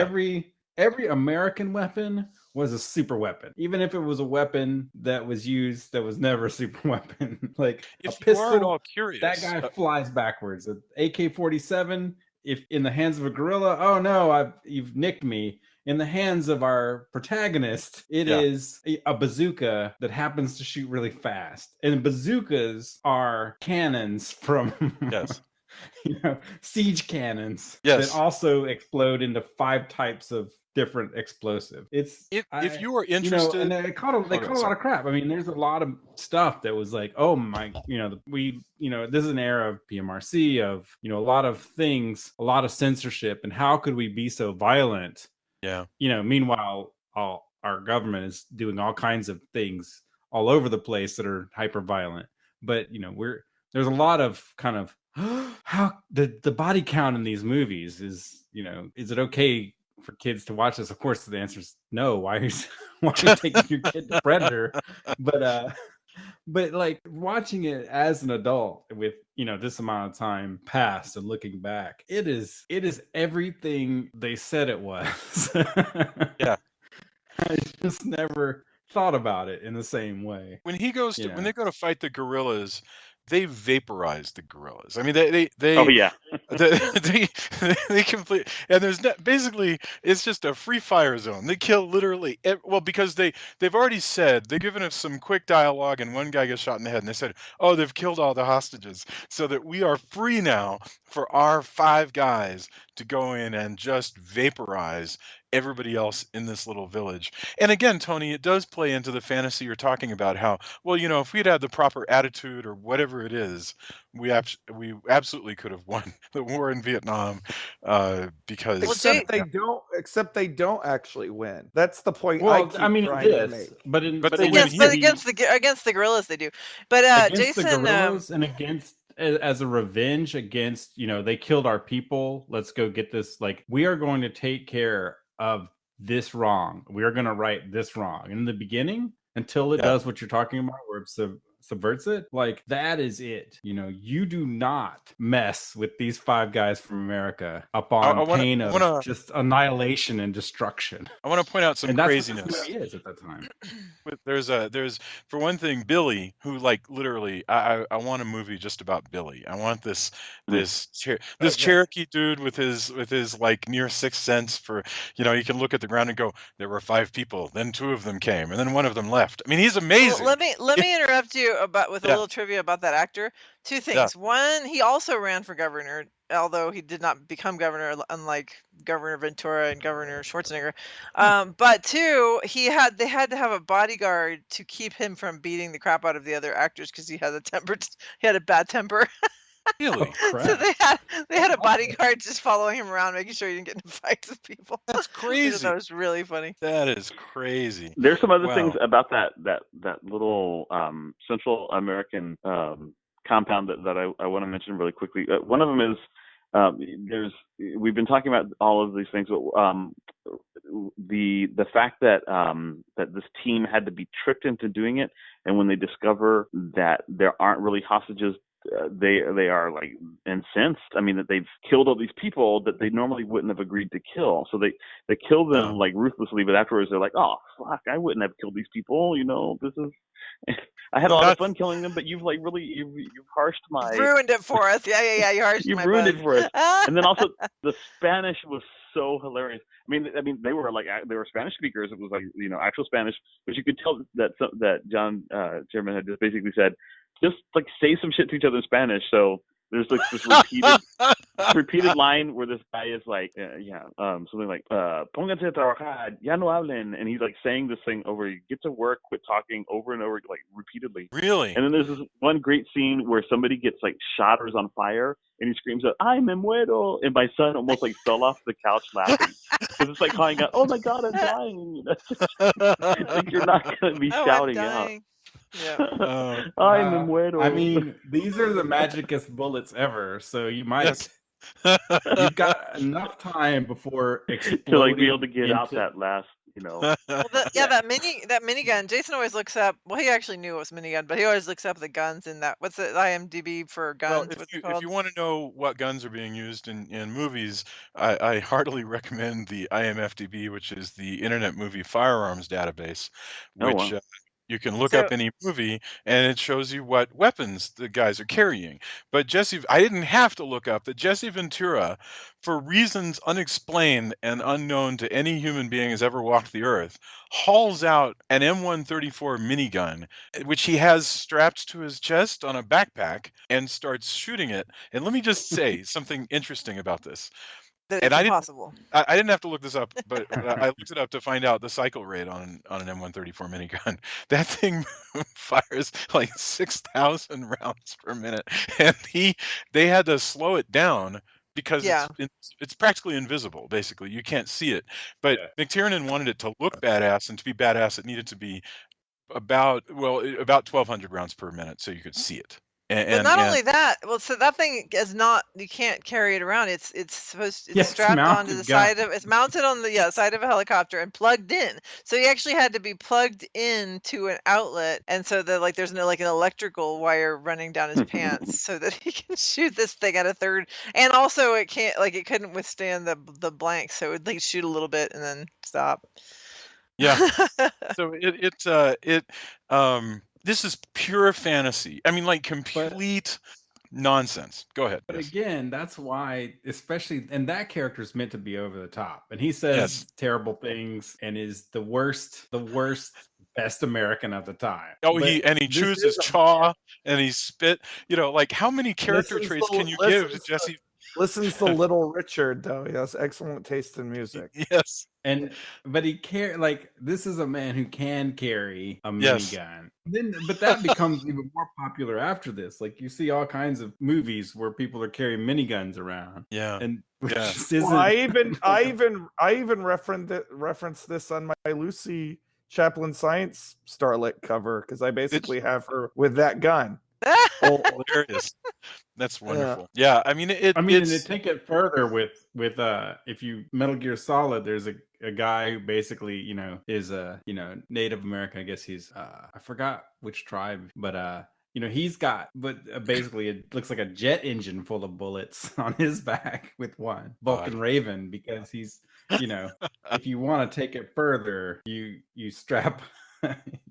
Every American weapon was a super weapon, even if it was a weapon that was used that was never a super weapon. Like if a pistol, you are at all curious, that guy flies backwards. An AK-47, if in the hands of a gorilla, oh no, you've nicked me. In the hands of our protagonist, it is a bazooka that happens to shoot really fast. And bazookas are cannons from siege cannons that also explode into 5 types of different explosive. If you are interested, and they caught a lot of crap. I mean, there's a lot of stuff that was like, oh my, this is an era of PMRC, of a lot of things, a lot of censorship, and how could we be so violent? Yeah. Meanwhile, our government is doing all kinds of things all over the place that are hyper violent. But there's a lot of kind of how the body count in these movies is it okay for kids to watch this? Of course, the answer is no. Why are you taking your kid to Predator? But like watching it as an adult with this amount of time past and looking back, it is everything they said it was. Yeah. I just never thought about it in the same way. When he goes to when they go to fight the guerrillas, they vaporize the gorillas. I mean, they oh yeah, they complete, and there's basically it's just a free fire zone. They kill literally because they've already said, they've given us some quick dialogue, and one guy gets shot in the head, and they said, oh, they've killed all the hostages, so that we are free now for our 5 guys to go in and just vaporize everybody else in this little village. And again, Tony, it does play into the fantasy you're talking about, how, well, if we'd had the proper attitude or whatever it is, we absolutely could have won the war in Vietnam, because except they don't actually win. That's the point. Well, I mean, it is, but against the guerrillas they do. But against Jason, the guerrillas and against, as a revenge against, they killed our people. Let's go get this. Like, we are going to take care of this wrong. We are going to right this wrong. And in the beginning, until it does what you're talking about, where it's subverts it. Like, that is it. You know, you do not mess with these 5 guys from America upon pain of just annihilation and destruction. I want to point out some and that's craziness. what this movie is at that time. There's for one thing, Billy, who like literally, I want a movie just about Billy. I want this Cherokee dude with his like near sixth sense for, you know, you can look at the ground and go, there were 5 people, then 2 of them came, and then 1 of them left. I mean, he's amazing. Well, let me interrupt you with a little trivia about that actor. 2 things. One, he also ran for governor, although he did not become governor, unlike Governor Ventura and Governor Schwarzenegger. But 2, they had to have a bodyguard to keep him from beating the crap out of the other actors because he had a bad temper. Really? So they had a bodyguard just following him around, making sure he didn't get in fights with people. That's crazy. That was really funny. That is crazy. There's some other things about that little Central American compound that I want to mention really quickly. One of them is we've been talking about all of these things, but the fact that that this team had to be tricked into doing it, and when they discover that there aren't really hostages, they are like incensed. I mean, that they've killed all these people that they normally wouldn't have agreed to kill. So they kill them like ruthlessly, but afterwards they're like, oh fuck, I wouldn't have killed these people. You know, this is. I had a lot of fun killing them, but you've like really you've harshed my. You've ruined it for us. Yeah. You harshed You've ruined it for us. And then also the Spanish was so hilarious. I mean they were Spanish speakers. It was like, you know, actual Spanish, but you could tell that John McTiernan had just basically said, just like say some shit to each other in Spanish. So there's like this repeated line where this guy is like, something like, pónganse a trabajar, ya no hablen. And he's like saying this thing over, get to work, quit talking, over and over, like repeatedly. Really? And then there's this one great scene where somebody gets like shot or is on fire and he screams out, ay, me muero. And my son almost like fell off the couch laughing. Because it's like calling out, oh my God, I'm dying. Like you're not going to be shouting out. Yeah. Ay, me muero. I mean, these are the magicest bullets ever. So you might you've got enough time before to like be able to get out that last, you know. Well, that minigun. Jason always looks up. Well, he actually knew it was minigun, but he always looks up the guns in that. What's the IMDb for guns? Well, if you want to know what guns are being used in movies, I heartily recommend the IMFDB, which is the Internet Movie Firearms Database, which you can look up any movie and it shows you what weapons the guys are carrying. But I didn't have to look up that Jesse Ventura, for reasons unexplained and unknown to any human being has ever walked the earth, hauls out an M134 minigun, which he has strapped to his chest on a backpack, and starts shooting it. And let me just say something interesting about this. And I didn't have to look this up, but I looked it up to find out the cycle rate on an M134 minigun. That thing fires like 6,000 rounds per minute, and they had to slow it down because it's practically invisible. Basically, you can't see it. But McTiernan wanted it to look badass, and to be badass, it needed to be about 1,200 rounds per minute, so you could see it. But not only that, so that thing is not, you can't carry it around. It's strapped onto the side of, it's mounted on the side of a helicopter and plugged in. So he actually had to be plugged in to an outlet, and so that there's an electrical wire running down his pants so that he can shoot this thing at a third. And also it couldn't withstand the blank, so it would shoot a little bit and then stop. Yeah. So this is pure fantasy. I mean, like complete nonsense. Go ahead. But again, that's why, especially, and that character is meant to be over the top. And he says terrible things and is the worst, best American at the time. Oh, he chews his jaw and he spit. You know, like how many character traits can you give to Jesse? Listens to Little Richard, though. He has excellent taste in music. Yes. But he this is a man who can carry a minigun. But that becomes even more popular after this. Like you see all kinds of movies where people are carrying miniguns around. Yeah. And I even referenced this on my Lucy Chaplin Science Starlet cover because I basically have her with that gun. Hilarious. That's wonderful. Yeah, I mean, and to take it further with if you Metal Gear Solid, there's a guy who basically is Native American. I guess he's I forgot which tribe, but he's got, but basically it looks like a jet engine full of bullets on his back with one Vulcan Raven, because he's, if you want to take it further, you strap,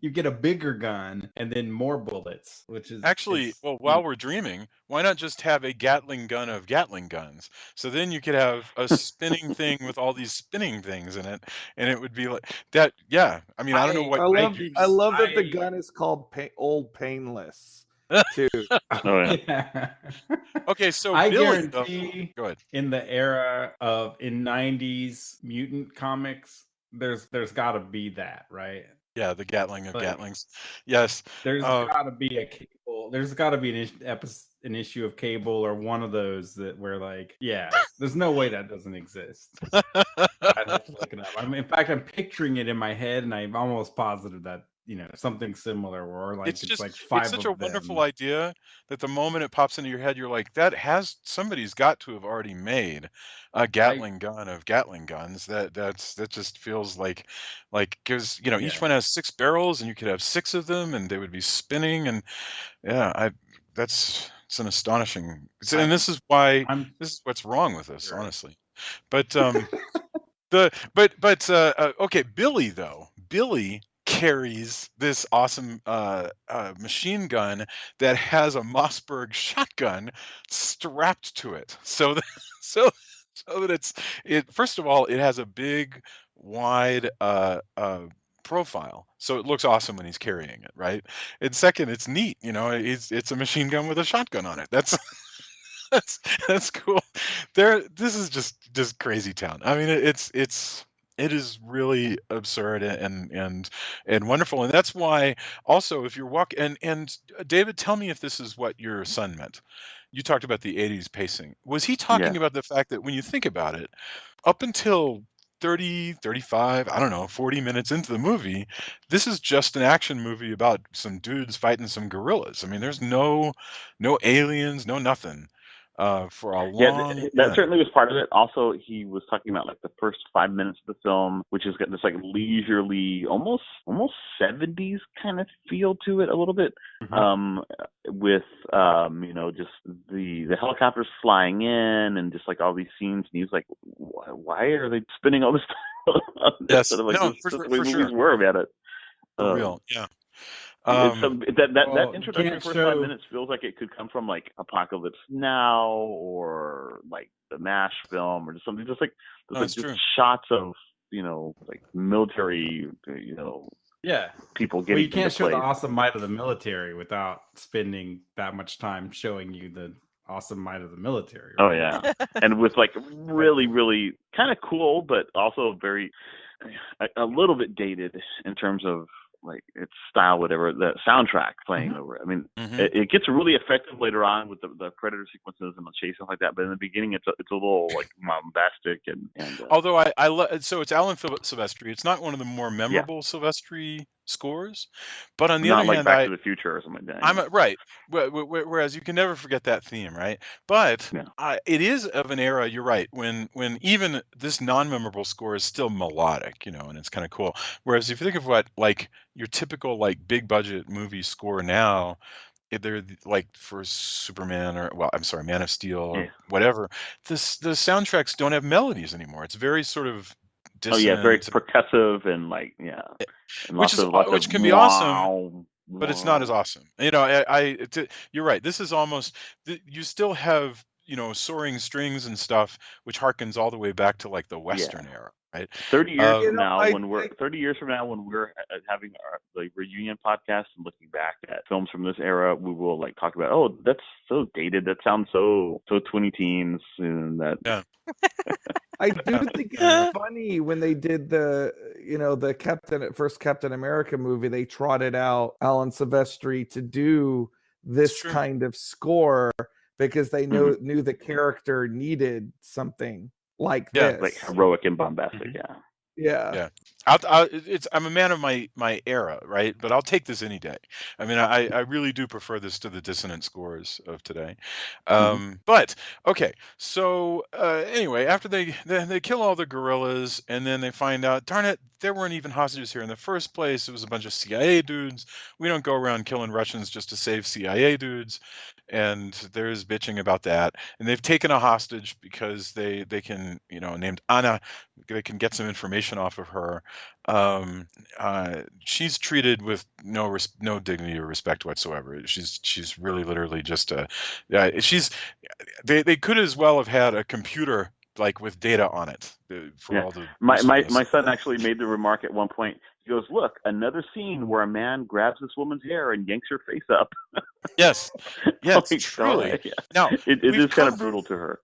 you get a bigger gun and then more bullets, which is Actually, well, while we're dreaming, why not just have a Gatling gun of Gatling guns? So then you could have a spinning thing with all these spinning things in it, and it would be like that. Yeah, I mean, I don't know what. I love that the gun is called Old Painless too. Oh yeah. Yeah. Okay, so I Billy, guarantee go ahead. in the era of in 90s mutant comics, there's got to be that, right? Yeah, the Gatling of Like, Gatlings. Yes. There's got to be a Cable. There's got to be an issue of Cable or one of those that where like, yeah, there's no way that doesn't exist. I'd have to look it up. I mean, in fact, I'm picturing it in my head, and I'm almost positive that something similar, or like it's like five. It's such a wonderful idea that the moment it pops into your head, you're like, somebody's got to have already made a Gatling gun of Gatling guns. That just feels like because each one has 6 barrels, and you could have 6 of them, and they would be spinning, and it's an astonishing. And this is what's wrong with us, honestly. But okay, Billy though. Billy carries this awesome machine gun that has a Mossberg shotgun strapped to it. So that first of all, it has a big, wide profile, so it looks awesome when he's carrying it, right? And second, it's neat. It's a machine gun with a shotgun on it. That's that's cool. This is just crazy town. I mean, it is really absurd and wonderful, and that's why also if you're walking and David, tell me if this is what your son meant. You talked about the 80s pacing. Was he talking about the fact that when you think about it, up until 30, 35, I don't know, 40 minutes into the movie, this is just an action movie about some dudes fighting some gorillas. I mean, there's no aliens, no nothing. For a long that certainly was part of it. Also, he was talking about like the first 5 minutes of the film, which has got this like leisurely, almost 70s kind of feel to it a little bit, with just the helicopters flying in and just like all these scenes. And he was like, why are they spinning all this stuff? Yes, sort of like for sure. Were about it. For real, yeah. That introductory first 5 minutes feels like it could come from like Apocalypse Now or like the MASH film or just something. Just like just shots of like military people getting. Well, you can't show the awesome might of the military without spending that much time showing you the awesome might of the military. Right? Oh yeah, and with like really really kind of cool, but also very a little bit dated in terms of like its style, whatever, the soundtrack playing over it. I mean, it gets really effective later on with the Predator sequences and the chase and like that. But in the beginning, it's a little like bombastic and although I love, so it's Alan Silvestri. It's not one of the more memorable Silvestri scores, but on the other hand, Back to the Future or something like that. Right. Whereas you can never forget that theme, right? But it is of an era. You're right. When even this non-memorable score is still melodic, and it's kind of cool. Whereas if you think of what like your typical like big budget movie score now, they're like for Superman or Man of Steel or whatever. The soundtracks don't have melodies anymore. It's very sort of dissonant. Very percussive and like and which can be awesome, but it's not as awesome. You're right. This is almost you still have soaring strings and stuff, which harkens all the way back to like the Western era. Right? 30 years from now, when we're having our like reunion podcast and looking back at films from this era, we will like talk about, oh, that's so dated. That sounds so 20 teens, and that. Yeah. I do think it's funny when they did the first Captain America movie. They trotted out Alan Silvestri to do this kind of score because they knew the character needed something like this, like heroic and bombastic. Yeah. I'm a man of my era, right? But I'll take this any day. I mean, I really do prefer this to the dissonant scores of today. But okay, so anyway, after they kill all the guerrillas, and then they find out, darn it, there weren't even hostages here in the first place. It was a bunch of CIA dudes. We don't go around killing Russians just to save CIA dudes. And there's bitching about that. And they've taken a hostage because they can, named Anna, they can get some information off of her. She's treated with no dignity or respect whatsoever. She's really literally just she's they could as well have had a computer like with data on it for all the my son actually made the remark at one point. He goes, "Look, another scene where a man grabs this woman's hair and yanks her face up." Yes, truly. Yeah. Now it is kind of brutal to her.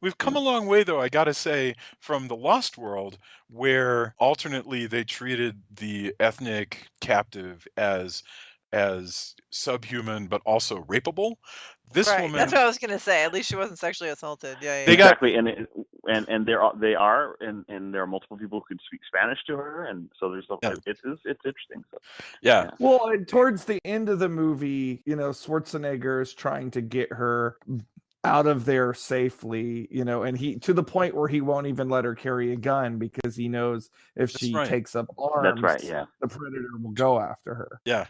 We've come a long way, though, I gotta say, from the Lost World, where alternately they treated the ethnic captive as subhuman but also rapeable. This Right. woman, That's what I was gonna say. At least she wasn't sexually assaulted. Yeah. They got- Exactly, and there are there are multiple people who can speak Spanish to her, and so there's it's interesting. So yeah. Well, and towards the end of the movie, Schwarzenegger is trying to get her out of there safely, and he to the point where he won't even let her carry a gun because he knows if she takes up arms, That's right, yeah. the predator will go after her. Yeah.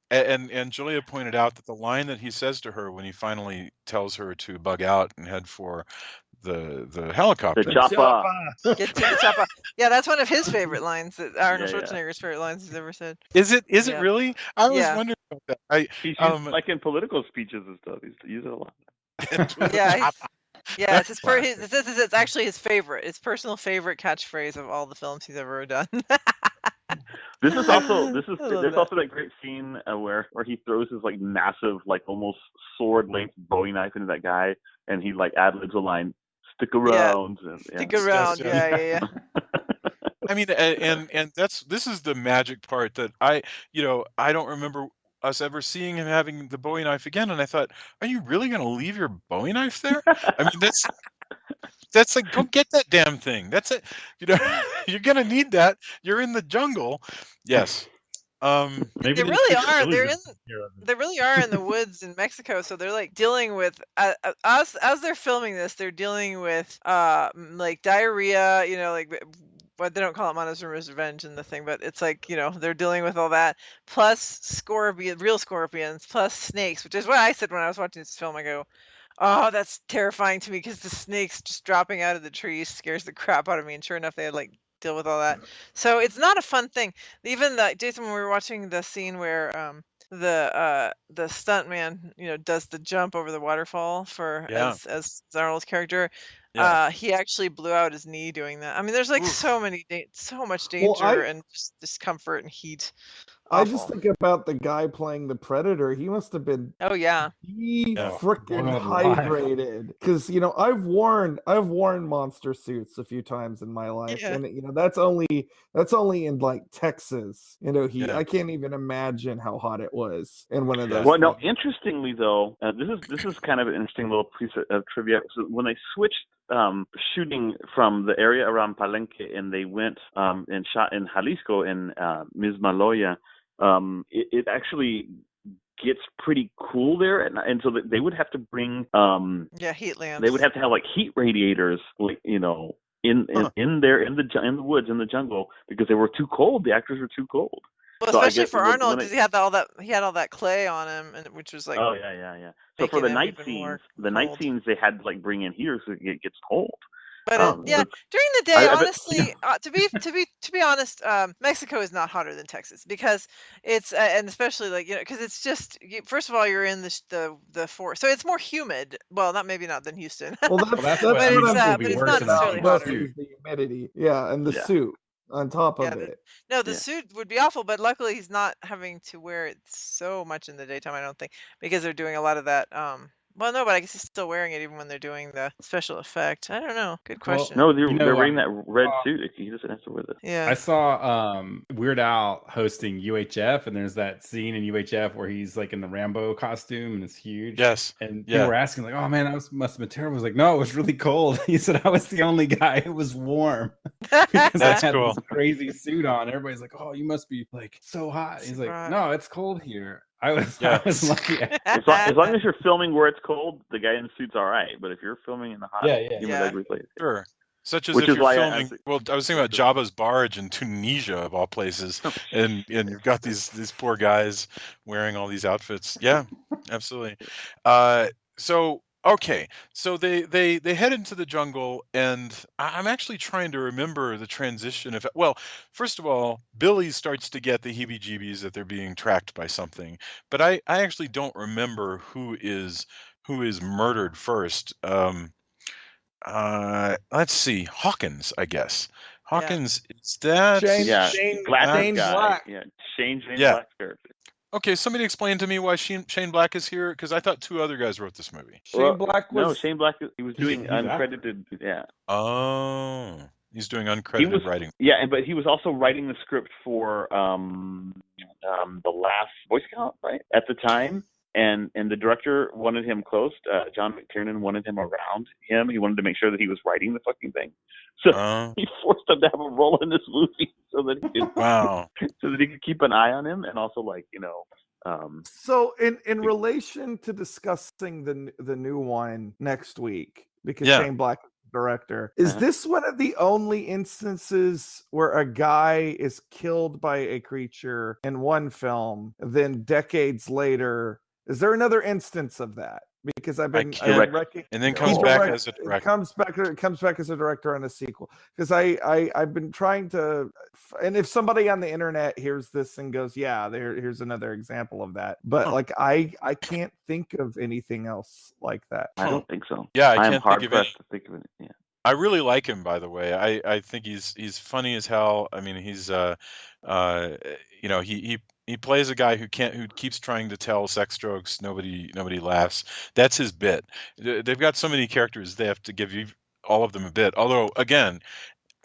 And Julia pointed out that the line that he says to her when he finally tells her to bug out and head for the helicopter. The chopper. Get to the chopper. Yeah, that's one of his favorite lines. That Arnold Schwarzenegger's favorite lines he's ever said. Is it really? I was wondering about that. He's used, like in political speeches and stuff. He's used it a lot. Yeah, it's actually his favorite. His personal favorite catchphrase of all the films he's ever done. There's also that great scene where he throws his like massive, like almost sword length Bowie knife into that guy, and he like ad libs a line, "Stick around." Stick around. Yeah. I mean, and this is the magic part that I don't remember us ever seeing him having the Bowie knife again, and I thought, are you really going to leave your Bowie knife there? I mean, that's like, go get that damn thing. That's it. You're going to need that. You're in the jungle. Yes. They really are. They really are in the woods in Mexico. So they're like dealing with as they're filming this. They're dealing with like diarrhea. But they don't call it Montezuma's Revenge in the thing, but it's like, they're dealing with all that, plus real scorpions, plus snakes, which is what I said when I was watching this film. I go, oh, that's terrifying to me because the snakes just dropping out of the trees scares the crap out of me. And sure enough, they had like deal with all that. So it's not a fun thing. Even Jason, when we were watching the scene where the stuntman, does the jump over the waterfall as Arnold's character. He actually blew out his knee doing that. I mean, there's like so much danger and just discomfort and heat. I just think about the guy playing the Predator. He must have been freaking hydrated, because I've worn monster suits a few times in my life, and that's only in like Texas. I can't even imagine how hot it was in one of those. Well, no, interestingly though, this is kind of an interesting little piece of trivia. So when they switched shooting from the area around Palenque and they went and shot in Jalisco in Mismaloya, it actually gets pretty cool there, and so they would have to bring heat lamps. They would have to have like heat radiators, like in there in the woods in the jungle, because they were too cold. The actors were too cold. Well, especially for Arnold, because he had all that clay on him, and which was like So for the night scenes, they had to like bring in heaters so it gets cold. But during the day, honestly, to be honest, Mexico is not hotter than Texas, because it's and especially like because it's just first of all you're in the forest, so it's more humid. Well, maybe not than Houston. Well, that's but it's not necessarily hotter. The humidity, and the suit on top of it. The suit would be awful, but luckily he's not having to wear it so much in the daytime, I don't think, because they're doing a lot of that Well, no, but I guess he's still wearing it even when they're doing the special effect. I don't know. Good Well, question. No, they're You know, they're wearing that red suit. He doesn't have to wear this. I Yeah. saw Weird Al hosting UHF, and there's that scene in UHF where he's like in the Rambo costume and it's huge. Yes. And Yeah. people were asking like, "Oh man, that must have been terrible." I was like, "No, it was really cold." He said, "I was the only guy who was warm because That's I had cool. this crazy suit on." Everybody's like, "Oh, you must be like so hot." He's like, Right. "No, it's cold here." I was Yeah. lucky. As long as you're filming where it's cold, the guy in the suit's all right. But if you're filming in the hot, Yeah. humid, Yeah. ugly place, Sure. Such as Which if is you're why I filming. think- Well, I was thinking about Jabba's barge in Tunisia, of all places, and you've got these poor guys wearing all these outfits. Yeah, absolutely. So okay, so they head into the jungle, and I'm actually trying to remember the transition. Well, first of all, Billy starts to get the heebie-jeebies that they're being tracked by something, but I actually don't remember who is murdered first. Let's see, Hawkins, I guess. Hawkins, is that? Shane glasses Shane guy. Black. Yeah, Shane Yeah. Black's character. Okay, somebody explain to me why Shane Black is here, because I thought 2 other guys wrote this movie. Shane Black was No, Shane Black. He was doing he's uncredited. Yeah, Oh, he's doing uncredited writing. yeah, but he was also writing the script for the last Boy Scout, right, at the time. And the director wanted him close. John McTiernan wanted him around him. He wanted to make sure that he was writing the fucking thing. So he forced him to have a role in this movie so that he could Wow. so that he could keep an eye on him, and also So in relation to discussing the new one next week, because Yeah. Shane Black is the director, is this one of the only instances where a guy is killed by a creature in one film, then decades later? Is there another instance of that? Because I've been and then comes back as a director. It comes back as a director on a sequel. Because I've been trying to, and if somebody on the internet hears this and goes, "Yeah, here's another example of that," but like I can't think of anything else like that. I don't think so. Yeah, I I'm can't hard think of pressed to think of it. Yeah. I really like him, by the way. I think he's funny as hell. I mean, he's he plays a guy who keeps trying to tell sex jokes. Nobody laughs. That's his bit. They've got so many characters, they have to give you all of them a bit. Although, again,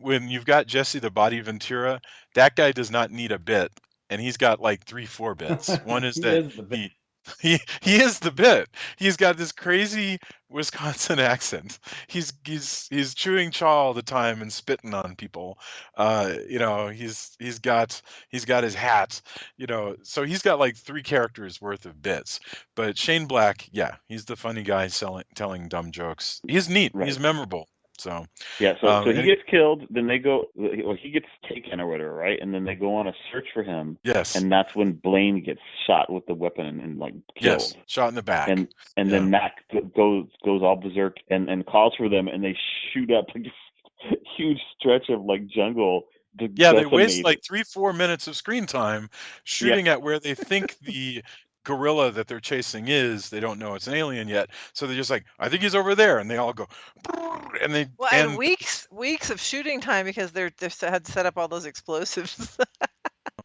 when you've got Jesse the Body Ventura, that guy does not need a bit, and he's got like 3-4 bits. One is that he is the bit. He's got this crazy Wisconsin accent. He's chewing chaw all the time and spitting on people. He's got his hat. So he's got like 3 characters worth of bits. But Shane Black, yeah, he's the funny guy telling dumb jokes. He's neat. Right. He's memorable. So yeah, so he gets killed. Then they go. Well, he gets taken or whatever, right? And then they go on a search for him. Yes. And that's when Blaine gets shot with the weapon and like killed. Yes, shot in the back. And then Mac goes all berserk and calls for them, and they shoot up like a huge stretch of like jungle. Yeah, they waste like 3-4 minutes of screen time shooting at where they think the gorilla that they're chasing is. They don't know it's an alien yet, so they're just like, "I think he's over there," and they all go, and they and weeks of shooting time because they had to set up all those explosives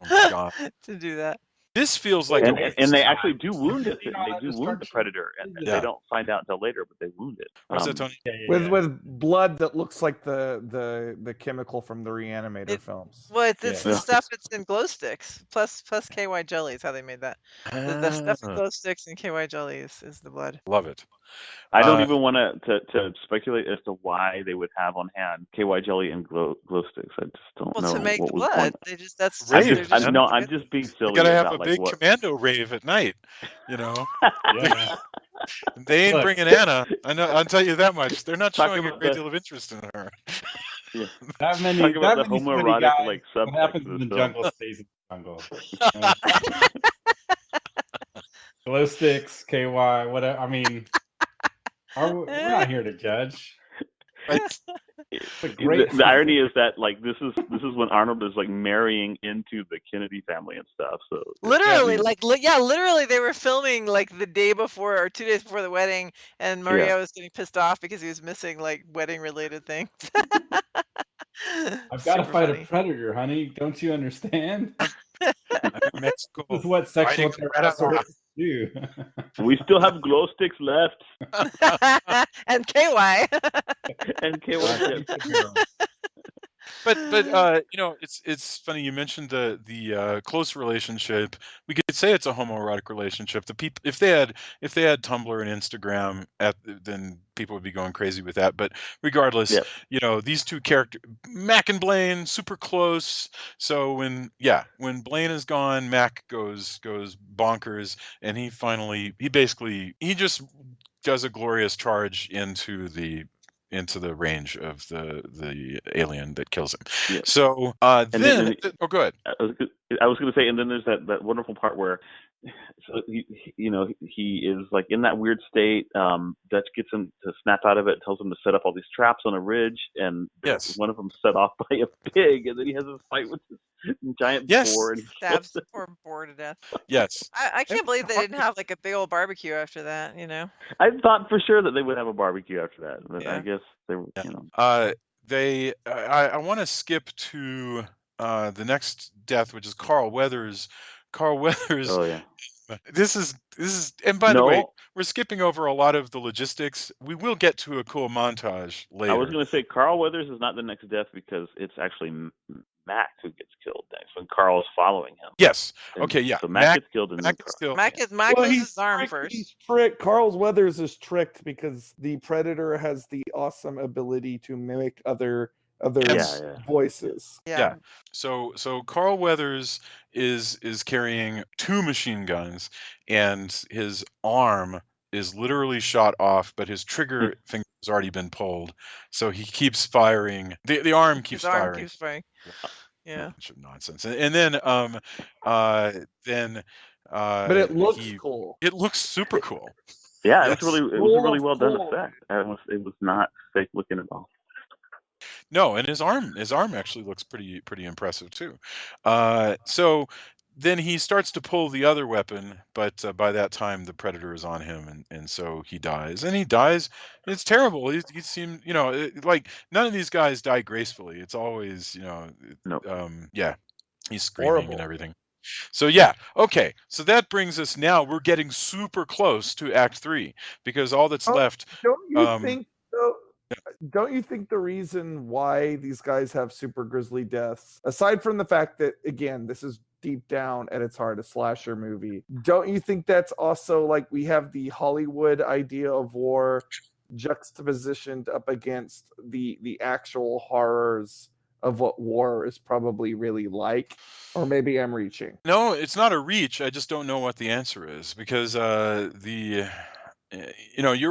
to do that. This feels like and they actually do wound it. They do wound the predator, and they don't find out until later, but they wound it. What's that, Tony? With blood that looks like the chemical from the Reanimator films. Well, it's the stuff that's in glow sticks plus KY jelly is how they made that. The stuff in glow sticks and KY jelly is the blood. Love it. I don't even want to speculate as to why they would have on hand KY jelly and glow sticks. I just don't know. To make what the was blood. They just that's. I'm just being silly. You gotta have about, a big commando rave at night. Yeah. They ain't bringing Anna. I'll tell you that much. They're not showing a great deal of interest in her. Yeah. That many homoerotic guys, like what subtext happens of in the the film. jungle stays in the jungle. Glow sticks, KY, whatever. I mean, we're not here to judge. The irony is that like this is when Arnold is like marrying into the Kennedy family and stuff. So literally, literally they were filming like the day before or 2 days before the wedding, and Maria was getting pissed off because he was missing like wedding related things. I've got to fight a predator, honey. Don't you understand? Mexico. This is what sexual terrorists too. We still have glow sticks left. And KY. And KY But it's funny you mentioned the close relationship. We could say it's a homoerotic relationship. The people, if they had Tumblr and Instagram, then people would be going crazy with that. But regardless, these two characters, Mac and Blaine, super close. So when Blaine is gone, Mac goes bonkers, and he just does a glorious charge into the range of the alien that kills him. Yeah. So go ahead. I was going to say, and then there's that wonderful part where, so he is like in that weird state. Dutch gets him to snap out of it, tells him to set up all these traps on a ridge, and one of them set off by a pig, and then he has this fight with this giant boar, and he stabs the poor boar to death. Yes. I can't believe they didn't have like a big old barbecue after that. I thought for sure that they would have a barbecue after that, but I guess they were. I want to skip to the next death, which is Carl Weathers. Carl Weathers. Oh yeah. This is, and by the way, we're skipping over a lot of the logistics. We will get to a cool montage later. I was going to say Carl Weathers is not the next death because it's actually Mac who gets killed next when Carl's following him. Yes. Okay. Yeah. So Mac gets killed, and Mac loses his arm first. He's tricked. Carl Weathers is tricked because the Predator has the awesome ability to mimic other voices. Yeah. So Carl Weathers is carrying 2 machine guns, and his arm is literally shot off, but his trigger finger has already been pulled. So he keeps firing. The arm keeps firing. Yeah. Bunch of nonsense. And then but it looks cool. It looks super cool. Yeah, it was a really well done effect. It was not fake looking at all. No, and his arm actually looks pretty impressive too. So then he starts to pull the other weapon, but by that time the Predator is on him, and so he dies. And he dies. It's terrible. He seems, like none of these guys die gracefully. It's always, he's screaming and everything. So okay. So that brings us now. We're getting super close to Act 3 because all that's left. Don't you think the reason why these guys have super grisly deaths, aside from the fact that, again, this is deep down at its heart a slasher movie, don't you think that's also like we have the Hollywood idea of war juxtapositioned up against the actual horrors of what war is probably really like? Or maybe I'm reaching. No, it's not a reach. I just don't know what the answer is because you're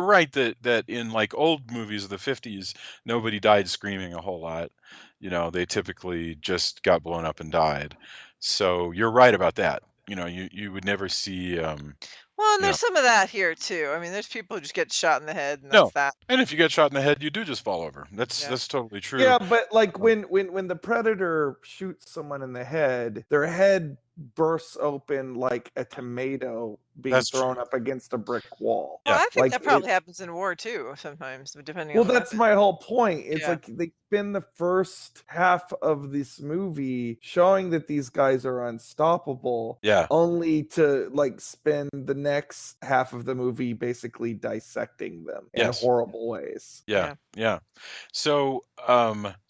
right that in like old movies of the 50s, nobody died screaming a whole lot. They typically just got blown up and died. So you're right about that. You would never see. Well, and there's some of that here too. I mean, there's people who just get shot in the head, and that's that. And if you get shot in the head, you do just fall over. That's totally true. Yeah, but like when the Predator shoots someone in the head, their head bursts open like a tomato being thrown up against a brick wall. Well, I think that probably happens in war too, sometimes, depending on. Well, that's my whole point. It's like they spend the first half of this movie showing that these guys are unstoppable. Yeah. Only to like spend the next half of the movie basically dissecting them in horrible ways. Yeah. So,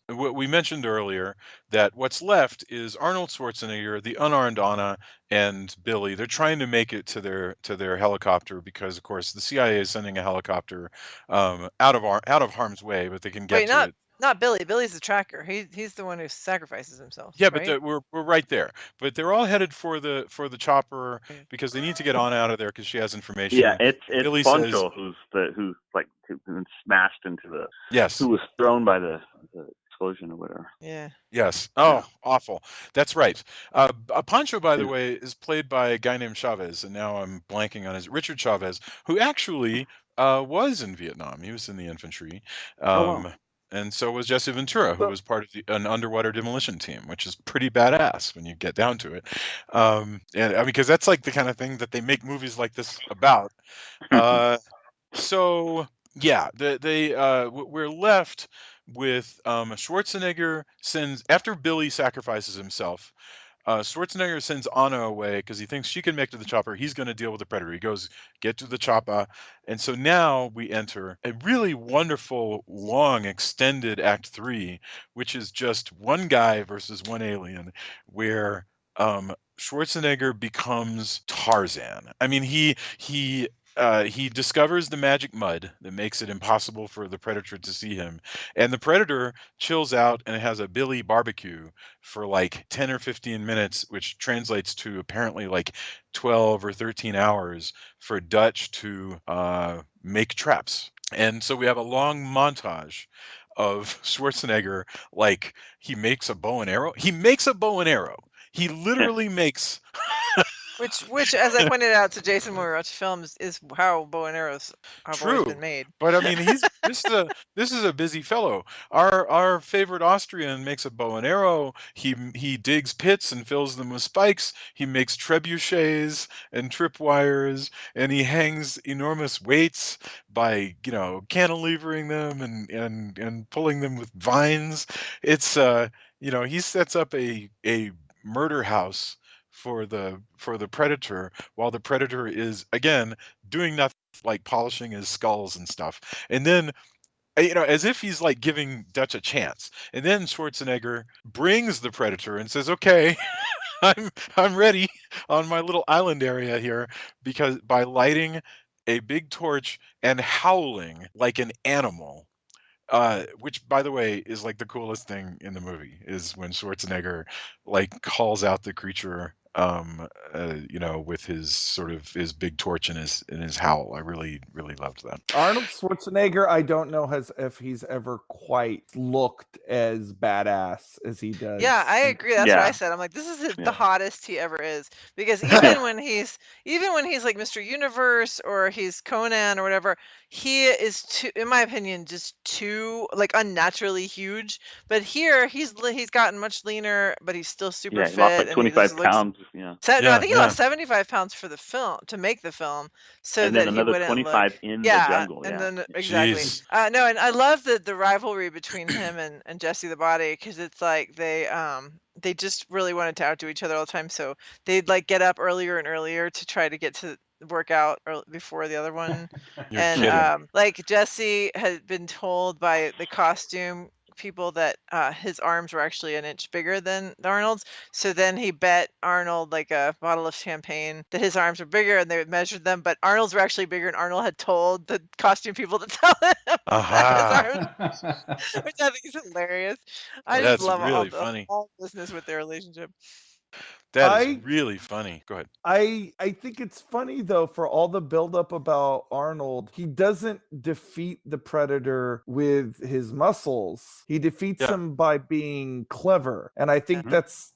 we mentioned earlier that what's left is Arnold Schwarzenegger, the unarmed Anna, and Billy. They're trying to make it to their helicopter because, of course, the CIA is sending a helicopter out of harm's way, but they can get to it. Not Billy. Billy's the tracker. He's the one who sacrifices himself. Yeah, right? but we're right there. But they're all headed for the chopper because they need to get Anna out of there because she has information. Yeah, it's Billy Poncho who's been smashed into the. Yes. Who was thrown by the explosion or whatever. Yeah. Yes. Oh, awful. That's right. Pancho, by the way, is played by a guy named Chavez, and now I'm blanking on Richard Chavez, who actually was in Vietnam. He was in the infantry. Wow. And so was Jesse Ventura, who was part of an underwater demolition team, which is pretty badass when you get down to it. And I mean, because that's like the kind of thing that they make movies like this about. So yeah, we're left with Schwarzenegger sends after Billy sacrifices himself. Schwarzenegger sends Anna away because he thinks she can make it to the chopper. He's going to deal with the predator. He goes, get to the chopper. And so now we enter a really wonderful, long, extended Act 3, which is just one guy versus one alien, where Schwarzenegger becomes Tarzan. I mean, he discovers the magic mud that makes it impossible for the predator to see him, and the predator chills out and has a Billy barbecue for like 10 or 15 minutes, which translates to apparently like 12 or 13 hours for Dutch to make traps. And so we have a long montage of Schwarzenegger, like he makes a bow and arrow. He makes a bow and arrow. He literally makes Which, as I pointed out to Jason when we watched films, is how bow and arrows have always been true. made. But I mean, this is a busy fellow. Our favorite Austrian makes a bow and arrow. He digs pits and fills them with spikes. He makes trebuchets and tripwires, and he hangs enormous weights by cantilevering them and pulling them with vines. It's he sets up a murder house for the predator, while the predator is again doing nothing like polishing his skulls and stuff. And then as if he's like giving Dutch a chance. And then Schwarzenegger brings the predator and says, "Okay, I'm ready on my little island area here," because by lighting a big torch and howling like an animal. Which, by the way, is like the coolest thing in the movie is when Schwarzenegger like calls out the creature, with his sort of his big torch and his howl. I really really loved that. Arnold Schwarzenegger, I don't know if he's ever quite looked as badass as he does. Yeah, I agree. That's what I said. I'm like, this is the hottest he ever is, because even when he's like Mr. Universe or he's Conan or whatever, he is too, in my opinion, just too like unnaturally huge. But here he's gotten much leaner, but he's still super Yeah, fit. he lost like and 25 pounds. Yeah. No, I think he lost 75 pounds for the film to make the film, so And that then he another wouldn't 25 look. in the jungle. And Yeah. then exactly. Jeez. No, and I love the rivalry between him and Jesse the Body, because it's like they just really wanted to outdo each other all the time, so they'd like get up earlier and earlier to try to get to work out before the other one. You're And kidding. like Jesse had been told by the costume people that his arms were actually an inch bigger than Arnold's. So then he bet Arnold like a bottle of champagne that his arms were bigger, and they measured them, but Arnold's were actually bigger, and Arnold had told the costume people to tell him that his arms, which I think is hilarious. I just That's love really funny. all business with their relationship. That is really funny. Go ahead. I think it's funny though, for all the buildup about Arnold, he doesn't defeat the predator with his muscles. He defeats him by being clever, and I think that's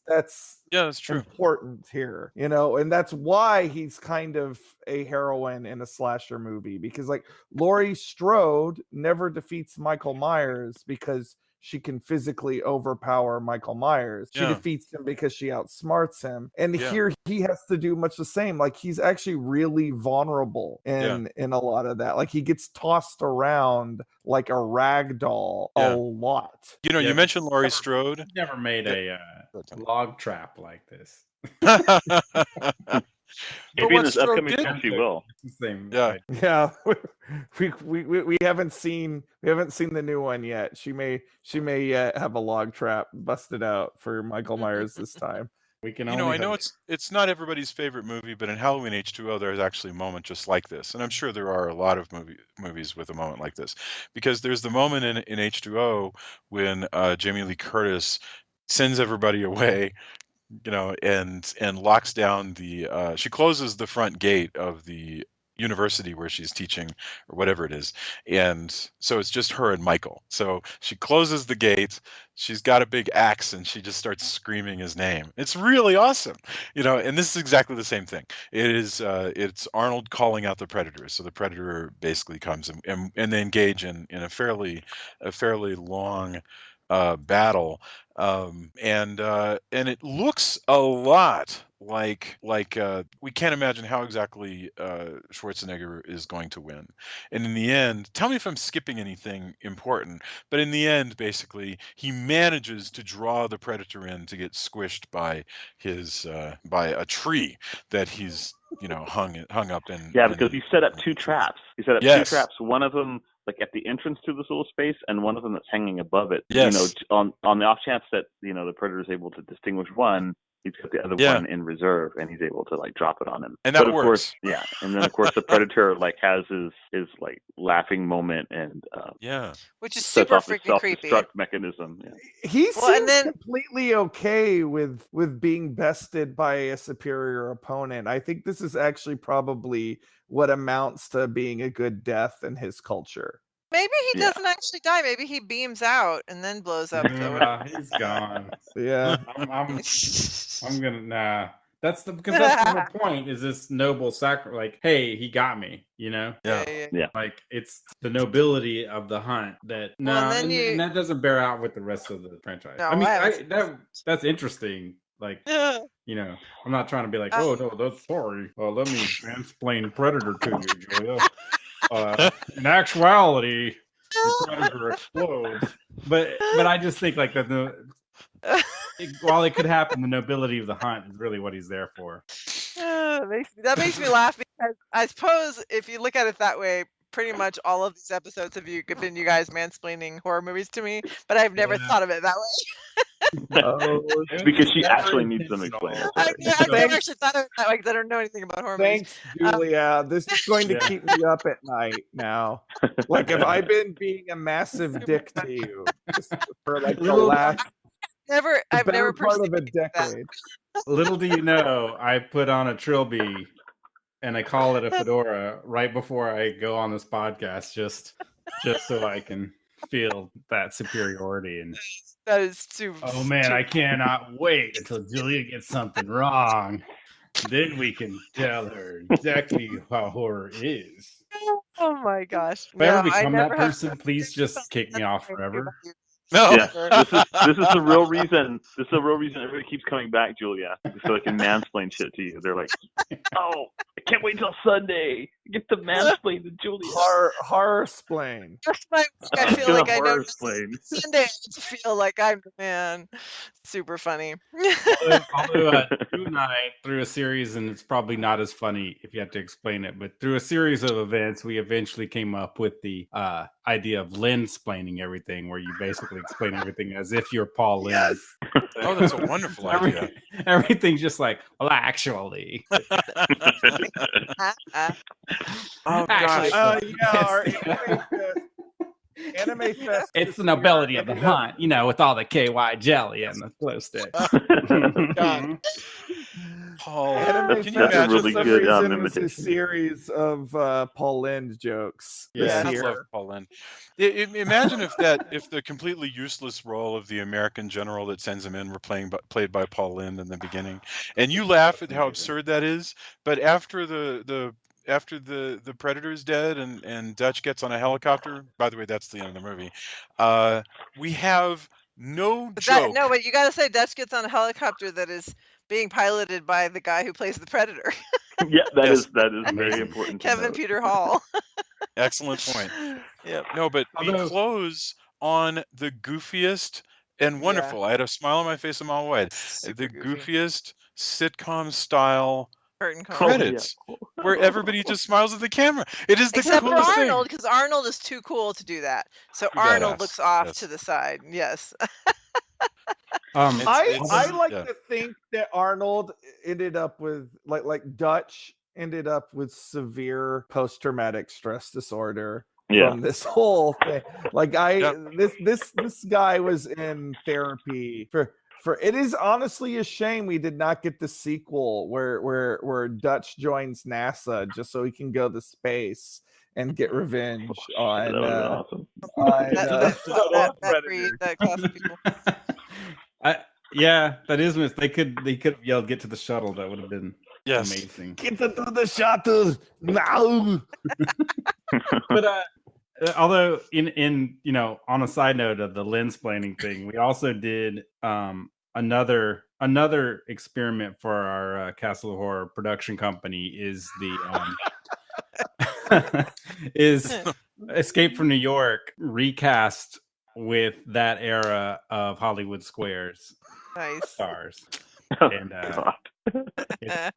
true. important here, and that's why he's kind of a heroine in a slasher movie, because like Laurie Strode never defeats Michael Myers because she can physically overpower Michael Myers. She defeats him because she outsmarts him. And here he has to do much the same. Like he's actually really vulnerable in a lot of that. Like he gets tossed around like a rag doll a lot. You mentioned Laurie Strode. Never made a log trap like this. Maybe in this upcoming film she will. Yeah. We haven't seen the new one yet. She may have a log trap busted out for Michael Myers this time. We can I know it's not everybody's favorite movie, but in Halloween H2O there's actually a moment just like this, and I'm sure there are a lot of movies with a moment like this, because there's the moment in H2O when Jamie Lee Curtis sends everybody away, and locks down she closes the front gate of the university where she's teaching or whatever it is, and so it's just her and Michael. So she closes the gate, she's got a big axe, and she just starts screaming his name. It's really awesome, and this is exactly the same thing. It's Arnold calling out the predator. So the predator basically comes and they engage in a fairly long battle, and it looks a lot we can't imagine how exactly Schwarzenegger is going to win. And in the end, tell me if I'm skipping anything important, but in the end, basically, he manages to draw the Predator in to get squished by by a tree that he's hung up in. Yeah, because he set up two traps. He set up two Yes. traps. One of them like at the entrance to this little space, and one of them that's hanging above it. Yes. On the off chance that the Predator is able to distinguish one, he's got the other one in reserve, and he's able to like drop it on him. And that but of works. course, yeah. And then of course the Predator like has his like laughing moment, and which is sets super off his freaking creepy. self-destruct mechanism. Yeah. He seems completely okay with being bested by a superior opponent. I think this is actually probably what amounts to being a good death in his culture. Maybe he doesn't actually die. Maybe he beams out and then blows up. He's gone. Yeah. I'm gonna nah. That's the whole point. Is this noble sacrifice? Like, hey, he got me. Yeah. Like it's the nobility of the hunt that and that doesn't bear out with the rest of the franchise. No, I mean, that's interesting. Like, I'm not trying to be like, oh no, that's sorry. Let me mansplain Predator to you, Julia. In actuality, the Predator explodes. But I just think like that while it could happen, the nobility of the hunt is really what he's there for. That makes me laugh because I suppose if you look at it that way, pretty much all of these episodes have been you guys mansplaining horror movies to me, but I've never thought of it that way. Because she actually needs them explained. I've never actually thought of it that way because I don't know anything about horror movies. Thanks, Julia. This is going to keep me up at night now. Like, if I've been being a massive dick to you for like the last I've never part of a decade. Little do you know, I put on a trilby and I call it a fedora right before I go on this podcast, just so I can feel that superiority. And that is too. Oh man, I cannot wait until Julia gets something wrong. Then we can tell her exactly how horror is. Oh my gosh! If I ever become that person, please just kick me off forever. No. Yeah, this is the real reason. This is the real reason everybody keeps coming back, Julia, so they can mansplain shit to you. They're like, "Oh, I can't wait till Sunday. Get to mansplain to Julia." Horror-splain. I feel like I know Sunday. I just feel like I'm the man. Super funny. Although Drew and I, through a series, and it's probably not as funny if you have to explain it, but through a series of events, we eventually came up with the idea of Lynn-splaining everything, where you basically explain everything as if you're Paul Lynn. Yes. Oh, that's a wonderful idea. Everything's just like, well, actually. Oh gosh. Anime Fest. It's the nobility of the hunt, with all the KY jelly and the glow sticks. Paul, Anime can Fest you imagine? a really good it's a imitation. series of Paul Lynde jokes. Yeah, I this love year. Paul Lynde. Imagine if the completely useless role of the American general that sends him in were played by Paul Lynde in the beginning, and you laugh at how absurd that is. But after the Predator is dead and Dutch gets on a helicopter. By the way, that's the end of the movie. We have no joke. But you got to say Dutch gets on a helicopter that is being piloted by the guy who plays the Predator. Yeah, that is very important. Kevin Peter Hall. Excellent point. Yeah. No, but we close on the goofiest and wonderful. I had a smile on my face a mile wide. The goofiest sitcom style credits where everybody just smiles at the camera. It is the Except for coolest thing. Arnold, because Arnold is too cool to do that. So Too Arnold badass. looks off Yes. to the side. Yes. I like to think that Arnold ended up with like Dutch ended up with severe post-traumatic stress disorder from this whole thing. Like this guy was in therapy for it is honestly a shame we did not get the sequel where Dutch joins NASA just so he can go to space and get revenge on that class of people. Yeah, that is. They could have yelled, "Get to the shuttle." That would have been amazing. Get to the shuttle now. But although in on a side note of the lensplaining thing, we also did another another experiment for our Castle of Horror production company is the is Escape from New York recast with that era of Hollywood Squares Nice. stars. Oh, And God.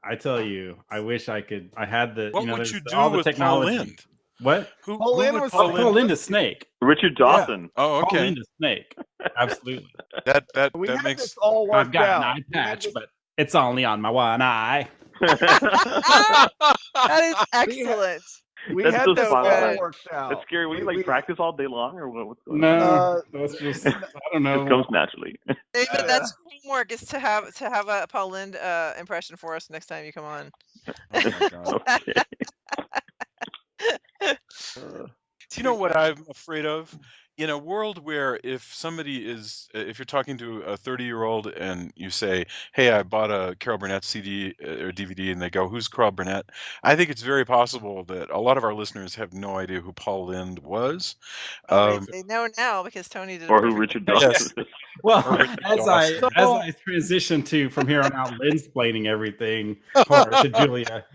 I tell you, I wish I could. I had the What would there's you do all the with Paul technology. Lynde? What? Who Paul Lynde would was Paul so Lynde? Paul Lynde is Snake. Richard Dawson. Oh, Paul okay. Lynde is Snake. Absolutely. That We had makes this all I've worked got an out. eye patch, but it's only on my one eye. That is excellent. We That's had so this spot all on. worked out. That's scary. Will you We- practice all day long, or what's going on? No, that's just I don't know. It comes naturally. David, that's homework is to have a Paul Lynde impression for us next time you come on. Oh my God. Okay. Do you know what I'm afraid of? In a world where if you're talking to a 30-year-old and you say, hey, I bought a Carol Burnett CD or DVD, and they go, who's Carol Burnett? I think it's very possible that a lot of our listeners have no idea who Paul Lynde was. They know now because Tony did. Or who Richard Dawson Yes. is. Well, Richard as I Dawson. transition to from here on out, Lynn-splaining everything to Julia,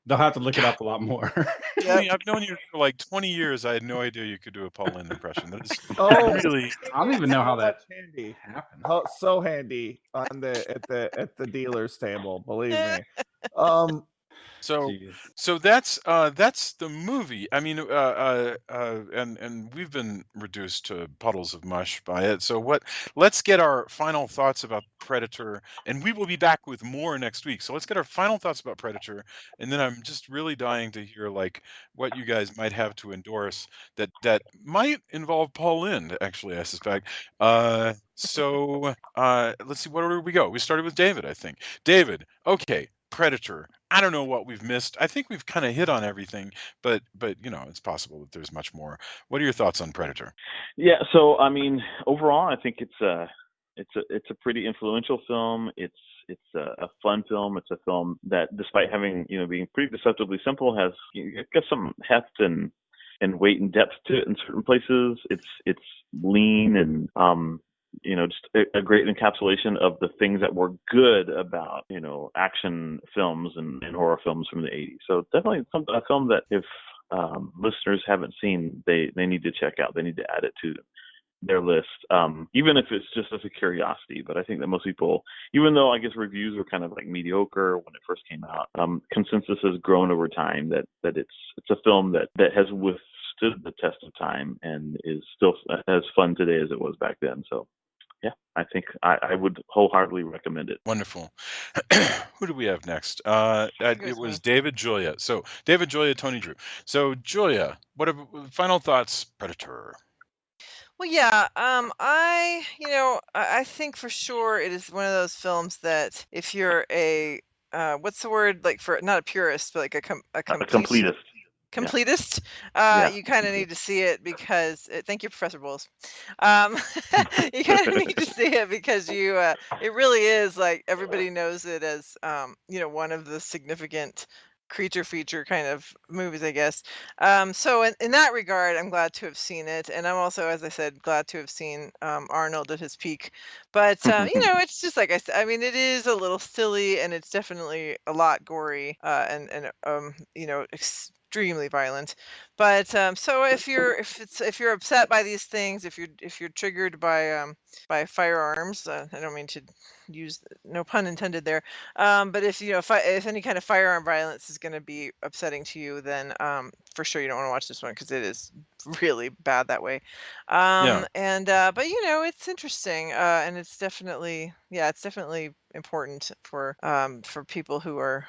they'll have to look it up a lot more. Tony, I've known you for like 20 years. I had no idea you could do a Paul Lynde impression. That is Oh, really. I don't even know how that handy. happened. Oh, so handy on at the dealer's table. Believe me. So Jeez. that's the movie. I mean, and we've been reduced to puddles of mush by it. So let's get our final thoughts about Predator, and we will be back with more next week. So let's get our final thoughts about Predator, and then I'm just really dying to hear like what you guys might have to endorse that might involve Paul Lynde. Actually, I suspect. So let's see, what order we go. We started with David, I think. David, okay. Predator. I don't know what we've missed. I think we've kind of hit on everything, but it's possible that there's much more. What are your thoughts on Predator? Yeah, so I mean, overall, I think it's a pretty influential film. It's a fun film. It's a film that, despite having being pretty deceptively simple, has got some heft and weight and depth to it in certain places. It's lean and just a great encapsulation of the things that were good about, action films and horror films from the 80s. So definitely a film that if listeners haven't seen, they need to check out. They need to add it to their list, even if it's just as a curiosity. But I think that most people, even though I guess reviews were kind of like mediocre when it first came out, consensus has grown over time that it's a film that has withstood the test of time and is still as fun today as it was back then. So yeah, I think I would wholeheartedly recommend it. Wonderful. Who do we have next? It was David, Julia. So David, Julia, Tony, Drew. So Julia, what are final thoughts? Predator. Well, yeah. I think for sure it is one of those films that if you're a what's the word, like, for not a purist, but like a completist. Completist, you kind of need to see it because thank you, Professor Bowles. You kind of need to see it because it really is like everybody knows it as one of the significant creature feature kind of movies, I guess. So in that regard, I'm glad to have seen it, and I'm also, as I said, glad to have seen Arnold at his peak. But it's just like I said. I mean, it is a little silly, and it's definitely a lot gory, and extremely violent. But so if you're upset by these things, if you're triggered by firearms, I don't mean to use, no pun intended there, but if if any kind of firearm violence is going to be upsetting to you, then for sure you don't want to watch this one because it is really bad that way. But it's interesting, and it's definitely important for people who are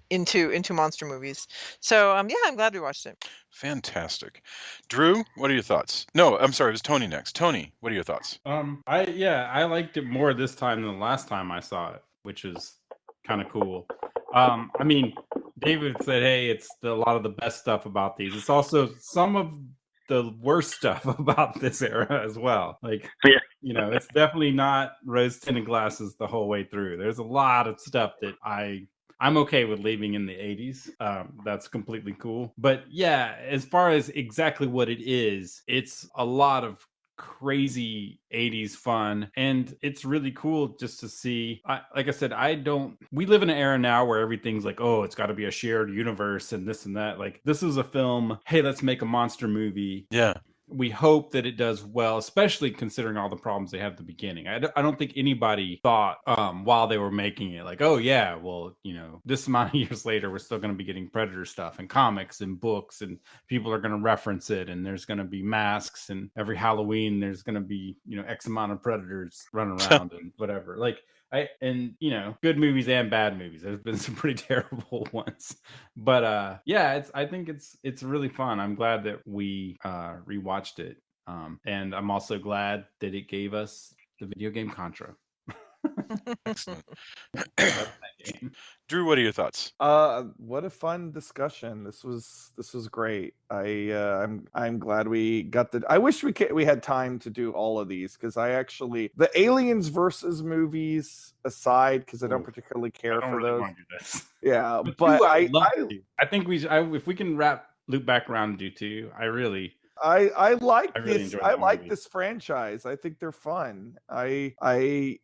into monster movies. So I'm glad we watched it. Fantastic. Drew, what are your thoughts? No, I'm sorry, it was Tony next. Tony, what are your thoughts? I liked it more this time than the last time I saw it, which is kind of cool. I mean, David said, hey, it's a lot of the best stuff about these. It's also some of the worst stuff about this era as well. Like, it's definitely not rose-tinted glasses the whole way through. There's a lot of stuff that I'm okay with leaving in the 80s. That's completely cool. But yeah, as far as exactly what it is, it's a lot of crazy 80s fun, and it's really cool just to see. Like I said, we live in an era now where everything's like, oh, it's got to be a shared universe and this and that. Like, this is a film, hey, let's make a monster movie. Yeah. We hope that it does well, especially considering all the problems they had at the beginning. I don't think anybody thought while they were making it, like, oh yeah, well, this amount of years later, we're still going to be getting Predator stuff and comics and books, and people are going to reference it, and there's going to be masks, and every Halloween there's going to be X amount of Predators running around and whatever. Like, good movies and bad movies. There's been some pretty terrible ones, but I think it's really fun. I'm glad that we rewatched it, and I'm also glad that it gave us the video game Contra. Excellent. Drew, what are your thoughts? What a fun discussion. This was great. I'm glad we got I wish we had time to do all of these, because the Aliens versus movies aside, because I don't particularly care for those. Want to do this. Yeah, but I think if we can loop back around and do two, I like really this. I like this franchise. I think they're fun. This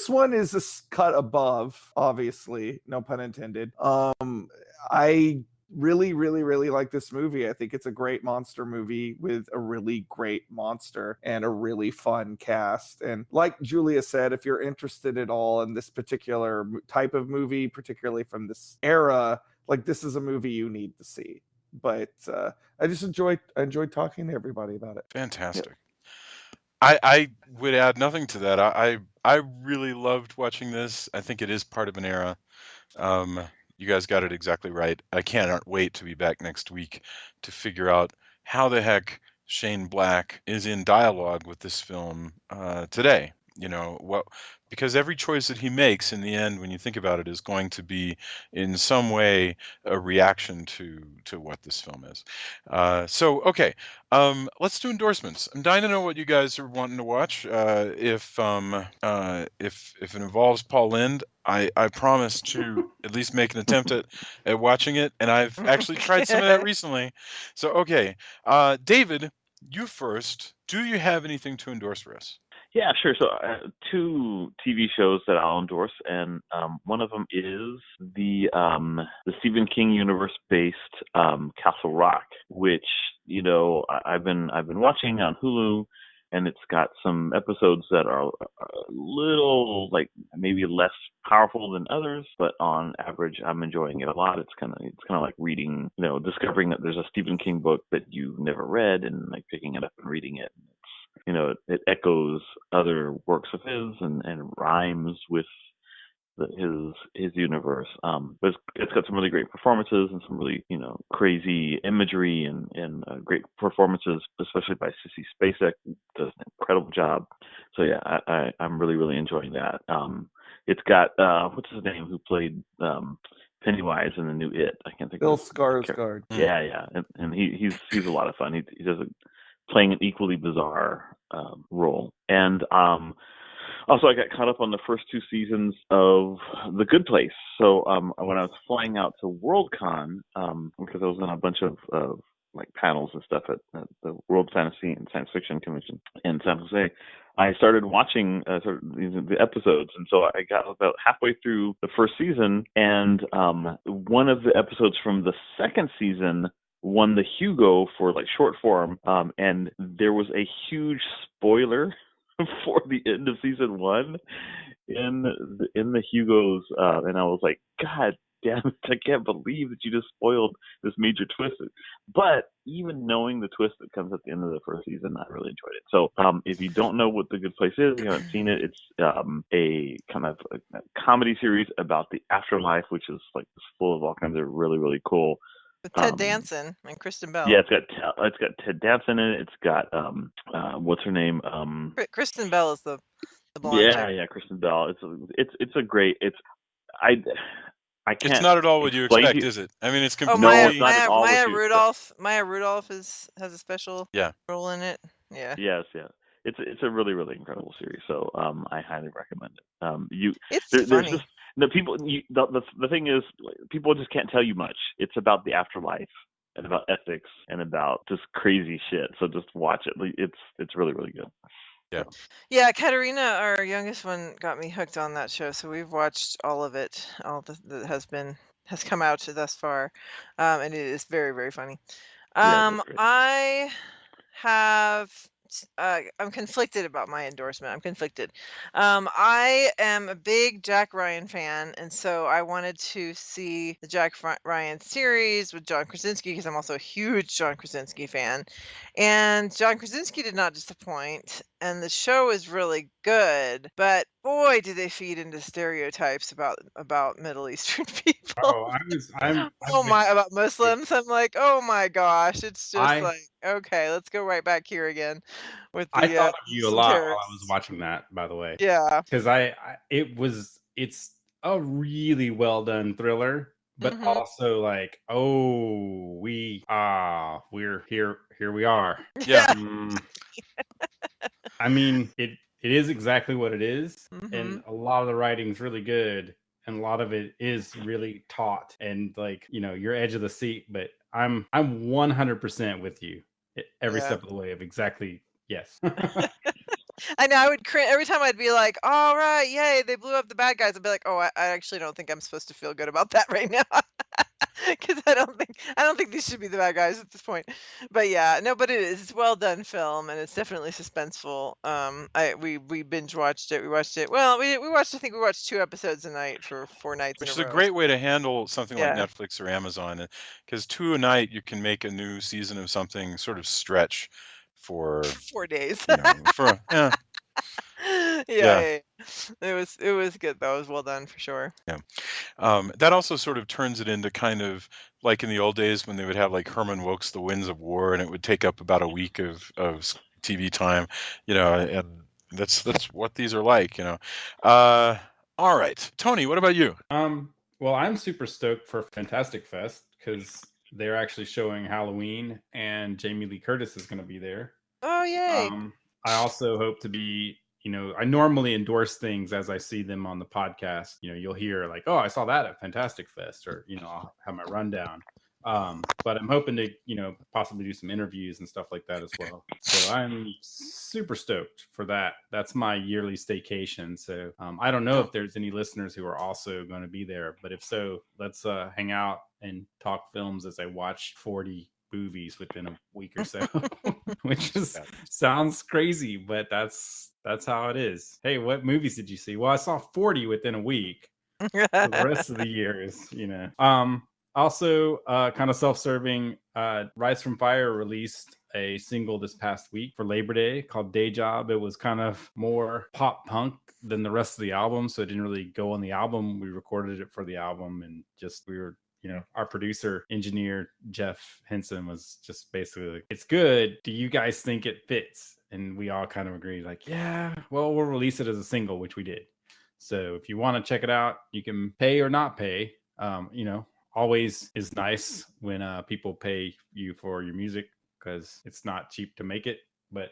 one is a cut above, obviously, no pun intended. I really, really, really like this movie. I think it's a great monster movie with a really great monster and a really fun cast. And like Julia said, if you're interested at all in this particular type of movie, particularly from this era, like, this is a movie you need to see. But I just enjoyed talking to everybody about it. Fantastic. Yeah. I would add nothing to that. I really loved watching this. I think it is part of an era. You guys got it exactly right. I cannot wait to be back next week to figure out how the heck Shane Black is in dialogue with this film today. Because every choice that he makes in the end, when you think about it, is going to be in some way a reaction to what this film is. Okay, let's do endorsements. I'm dying to know what you guys are wanting to watch. If it involves Paul Lynde, I promise to at least make an attempt at watching it, and I've actually tried some of that recently. So okay, David, you first. Do you have anything to endorse for us? Yeah, sure. So two TV shows that I'll endorse, and one of them is the Stephen King universe-based Castle Rock, which I've been watching on Hulu, and it's got some episodes that are a little, like, maybe less powerful than others, but on average, I'm enjoying it a lot. It's kind of like reading, discovering that there's a Stephen King book that you've never read, and like picking it up and reading it. It echoes other works of his and rhymes with his universe. But it's got some really great performances and some really crazy imagery and great performances, especially by Sissy Spacek, who does an incredible job. So yeah, I'm really, really enjoying that. It's got what's his name, who played Pennywise in the new It. I can't think. Bill of Skarsgård. Yeah, and he's a lot of fun. He does playing an equally bizarre role. And also, I got caught up on the first two seasons of The Good Place. So when I was flying out to Worldcon, because I was on a bunch of like panels and stuff at the World Fantasy and Science Fiction Convention in San Jose, I started watching the episodes. And so I got about halfway through the first season, and one of the episodes from the second season won the Hugo for like short form, and there was a huge spoiler for the end of season one in the Hugos, and I was like, God damn it, I can't believe that you just spoiled this major twist. But even knowing the twist that comes at the end of the first season, I really enjoyed it. So if you don't know what The Good Place is, you haven't seen it, it's a kind of a comedy series about the afterlife, which is like full of all kinds of really, really cool. With Ted Danson and Kristen Bell. Yeah, it's got Ted Danson in it. It's got what's her name? Kristen Bell is the blonde. Yeah, Kristen Bell. It's a great. I can't. It's not at all what you expect, is it? I mean, it's completely. Oh, it's not at all Maya what you Rudolph. Maya Rudolph has a special Yeah. role in it. Yeah. Yes, yeah. It's a really, really incredible series. So I highly recommend it. It's funny. There's just the people. The thing is, people just can't tell you much. It's about the afterlife, and about ethics and about just crazy shit. So just watch it. Like, it's really, really good. Yeah, Katerina, our youngest one, got me hooked on that show, so we've watched all of it, that has come out thus far, and it is very, very funny. Yeah, that's great. I have. I'm conflicted about my endorsement. I'm conflicted. I am a big Jack Ryan fan, and so I wanted to see the Jack Ryan series with John Krasinski because I'm also a huge John Krasinski fan. And John Krasinski did not disappoint, and the show is really good. But boy, do they feed into stereotypes about Middle Eastern people. Oh, Oh my, about Muslims. I'm like, oh my gosh, it's just like, okay, let's go right back here again with I the thought of you a Muslim lot while I terrorists. was watching that, by the way. Yeah. Because it's a really well done thriller, but Mhm. also like, we're here we are. Yeah. I mean, it is exactly what it is, Mhm. and a lot of the writing's really good, and a lot of it is really taut and like, you're edge of the seat, but I'm 100% with you every Yeah. step of the way of exactly, yes. I know I would every time I'd be like, all right, yay, they blew up the bad guys. I'd be like, oh, I actually don't think I'm supposed to feel good about that right now. Because I don't think these should be the bad guys at this point. But yeah, no, but it's a well done film, and it's definitely suspenseful. We binge watched it. We watched it. Well, we watched. I think we watched 2 episodes a night for 4 nights Which is in a a row. great way to handle something like Yeah. Netflix or Amazon, because 2 a night you can make a new season of something sort of stretch for 4 days. for Yeah, Yeah. yeah. It was good though. It was well done for sure. That also sort of turns it into kind of like in the old days when they would have like Herman Wouk's The Winds of War, and it would take up about a week of TV time, and that's what these are like. All right, Tony, what about you? Well, I'm super stoked for Fantastic Fest because they're actually showing Halloween, and Jamie Lee Curtis is going to be there. Oh yay! I also hope to be, I normally endorse things as I see them on the podcast. You'll hear like, oh, I saw that at Fantastic Fest, or I'll have my rundown. But I'm hoping to, possibly do some interviews and stuff like that as well. So I'm super stoked for that. That's my yearly staycation. So I don't know if there's any listeners who are also going to be there, but if so, let's hang out and talk films as I watch 40 movies within a week or so, which sounds crazy, but that's how it is. Hey, what movies did you see? Well, I saw 40 within a week. For the rest of the year is, also, kind of self-serving, Rise from Fire released a single this past week for Labor Day called Day Job. It was kind of more pop punk than the rest of the album, so it didn't really go on the album. We recorded it for the album, and our producer, engineer, Jeff Henson, was just basically like, it's good. Do you guys think it fits? And we all kind of agreed, like, yeah, well, we'll release it as a single, which we did. So if you want to check it out, you can pay or not pay. Always is nice when people pay you for your music because it's not cheap to make it. But,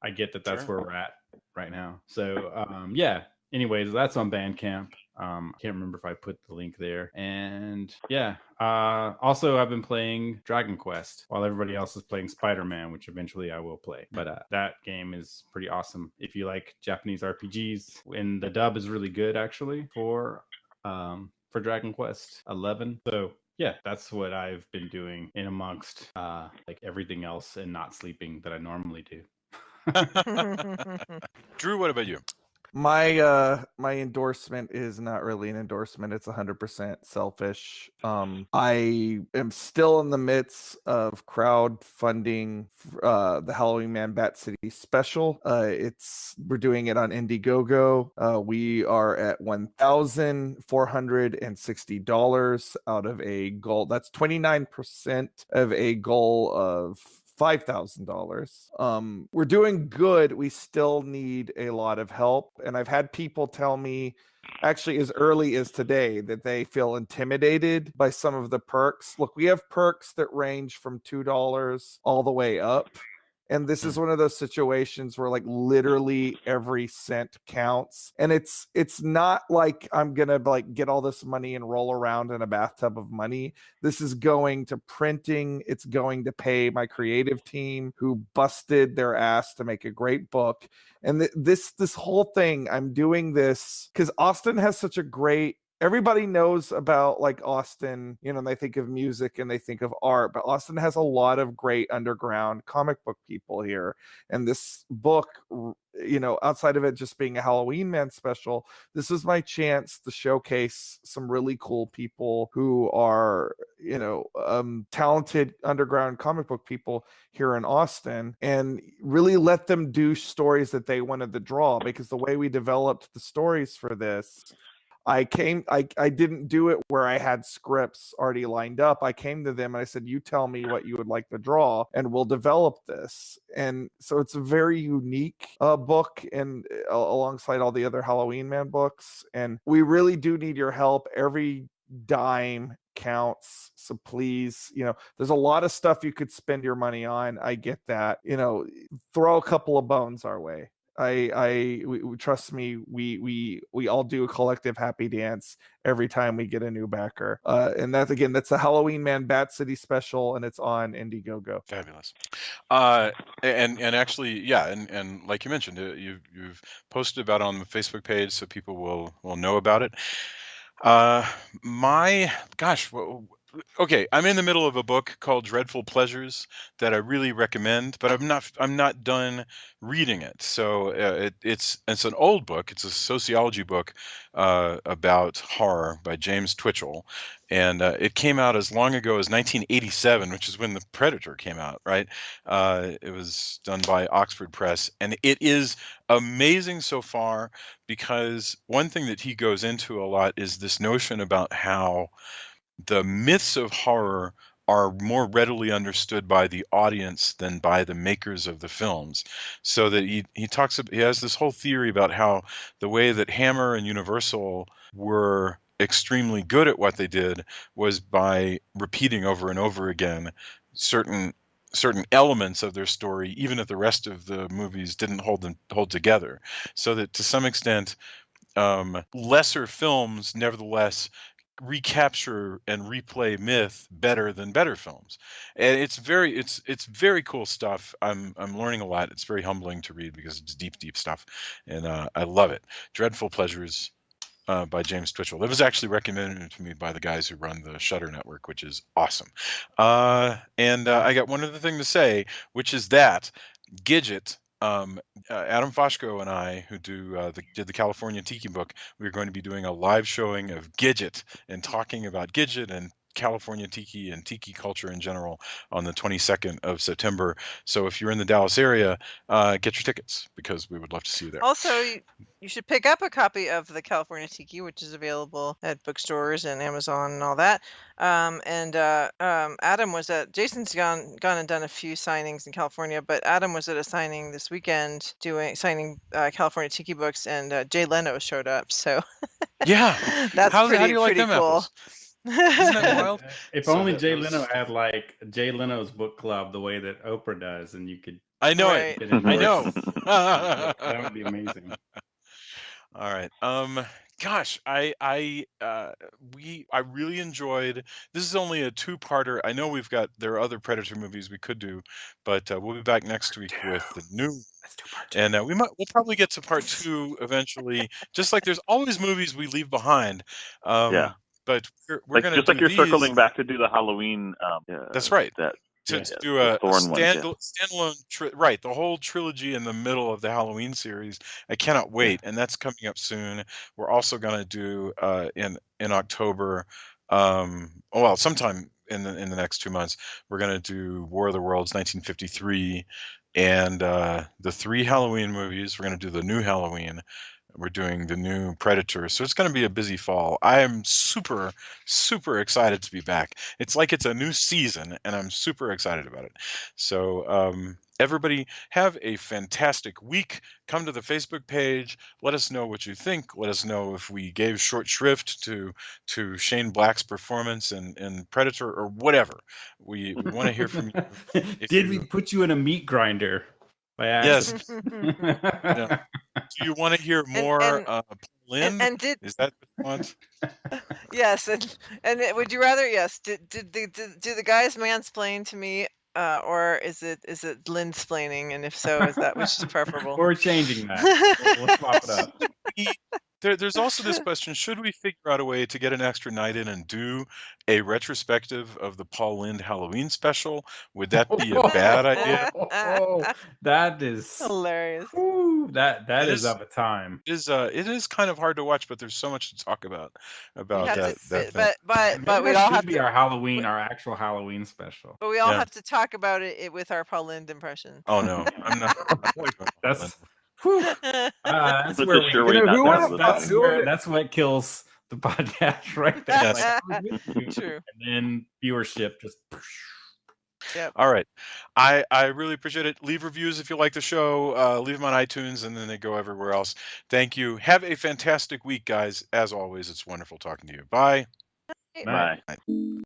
I get that that's where we're at right now. So, yeah. Anyways, that's on Bandcamp. I can't remember if I put the link there. And yeah, also I've been playing Dragon Quest while everybody else is playing Spider-Man, which eventually I will play. But that game is pretty awesome if you like Japanese RPGs. And the dub is really good actually for Dragon Quest 11. So yeah, that's what I've been doing in amongst like everything else and not sleeping that I normally do. Drew, what about you? My endorsement is not really an endorsement. It's 100% selfish. I am still in the midst of crowdfunding the Halloween Man Bat City special. We're doing it on Indiegogo. We are at $1,460 out of a goal. That's 29% of a goal of $5,000. We're doing good. We still need a lot of help. And I've had people tell me, actually as early as today, that they feel intimidated by some of the perks. Look, we have perks that range from $2 all the way up. And this is one of those situations where like literally every cent counts. And it's not like I'm gonna like get all this money and roll around in a bathtub of money. This is going to printing. It's going to pay my creative team who busted their ass to make a great book. And this whole thing, I'm doing this because Austin has such a great, everybody knows about like Austin, you know, and they think of music and they think of art, but Austin has a lot of great underground comic book people here. And this book, you know, outside of it just being a Halloween Man special, this is my chance to showcase some really cool people who are, you know, talented underground comic book people here in Austin, and really let them do stories that they wanted to draw. Because the way we developed the stories for this, I didn't do it where I had scripts already lined up. I came to them and I said, you tell me what you would like to draw and we'll develop this. And so it's a very unique book, and alongside all the other Halloween Man books. And we really do need your help. Every dime counts. So please, you know, there's a lot of stuff you could spend your money on. I get that. You know, throw a couple of bones our way. We trust me, we all do a collective happy dance every time we get a new backer. And that's the Halloween Man Bat City special, and it's on Indiegogo. Fabulous. And actually, yeah, and like you mentioned, you've posted about it on the Facebook page, so people will know about it. My gosh, okay, I'm in the middle of a book called Dreadful Pleasures that I really recommend, but I'm not done reading it. So it's an old book. It's a sociology book about horror by James Twitchell, and it came out as long ago as 1987, which is when The Predator came out, right? It was done by Oxford Press, and it is amazing so far, because one thing that he goes into a lot is this notion about how the myths of horror are more readily understood by the audience than by the makers of the films. So that he has this whole theory about how the way that Hammer and Universal were extremely good at what they did was by repeating over and over again certain elements of their story, even if the rest of the movies didn't hold together. So that to some extent, lesser films nevertheless recapture and replay myth better than better films. And it's very cool stuff. I'm learning a lot. It's very humbling to read because it's deep stuff, and I love it. Dreadful Pleasures by James Twitchell. It was actually recommended to me by the guys who run the Shudder Network, which is awesome. And I got one other thing to say, which is that Gidget, Adam Foshko and I, who did the California Tiki book, we're going to be doing a live showing of Gidget and talking about Gidget and California Tiki and Tiki culture in general on the 22nd of September. So if you're in the Dallas area, get your tickets, because we would love to see you there. Also, you should pick up a copy of the California Tiki, which is available at bookstores and Amazon and all that. Adam was Jason's gone and done a few signings in California, but Adam was at a signing this weekend signing California Tiki books, and Jay Leno showed up. So yeah, that's how do you like pretty them cool. apples? Isn't that wild? If only Jay Leno had like Jay Leno's book club the way that Oprah does, and you could. I know Right. it. I know. That would be amazing. All right. Gosh, I really enjoyed. This is only a two-parter. I know there are other Predator movies we could do, but we'll be back next week with the new. Let's do part 2. And we'll probably get to part 2 eventually. Just like there's always movies we leave behind. Yeah. But we're going to just like you're circling back to do the Halloween. That's right. To do a Thorn one, standalone, right? The whole trilogy in the middle of the Halloween series. I cannot wait, and that's coming up soon. We're also going to do in October, sometime in the next 2 months, we're going to do War of the Worlds 1953, and the 3 Halloween movies. We're going to do the new Halloween. We're doing the new Predator. So it's going to be a busy fall. I am super, super excited to be back. It's like it's a new season, and I'm super excited about it. So, Everybody have a fantastic week. Come to the Facebook page. Let us know what you think. Let us know if we gave short shrift to Shane Black's performance in Predator or whatever. We want to hear from you. If Did we you put you in a meat grinder by yes, accident? yeah. Do you want to hear more Paul Lynde? and did Is that what you want? yes, would you rather do the guys mansplain to me, or is it Lynn-splaining, and if so, is that which is preferable? We're changing that. We'll swap it up. There's also this question: should we figure out a way to get an extra night in and do a retrospective of the Paul Lynde Halloween special? Would that be a bad idea? That is Hilarious. whew, that It is is- of a time. It is kind of hard to watch, but there's so much to talk about We that. have to, that thing. but Maybe we that all should have be to, our actual Halloween special. but we all Yeah. have to talk about it with our Paul Lynde impression. Oh no, I'm not. That's whew, that's That's where a sure way You know, not who to wants have to the talk fun. to it? that's what kills the podcast right there. Yes. Like, I was with you, True. and then viewership just. All right, I really appreciate it. Leave reviews if you like the show. Leave them on iTunes, and then they go everywhere else. Thank you. Have a fantastic week, guys. As always, it's wonderful talking to you. Bye. Night. Bye.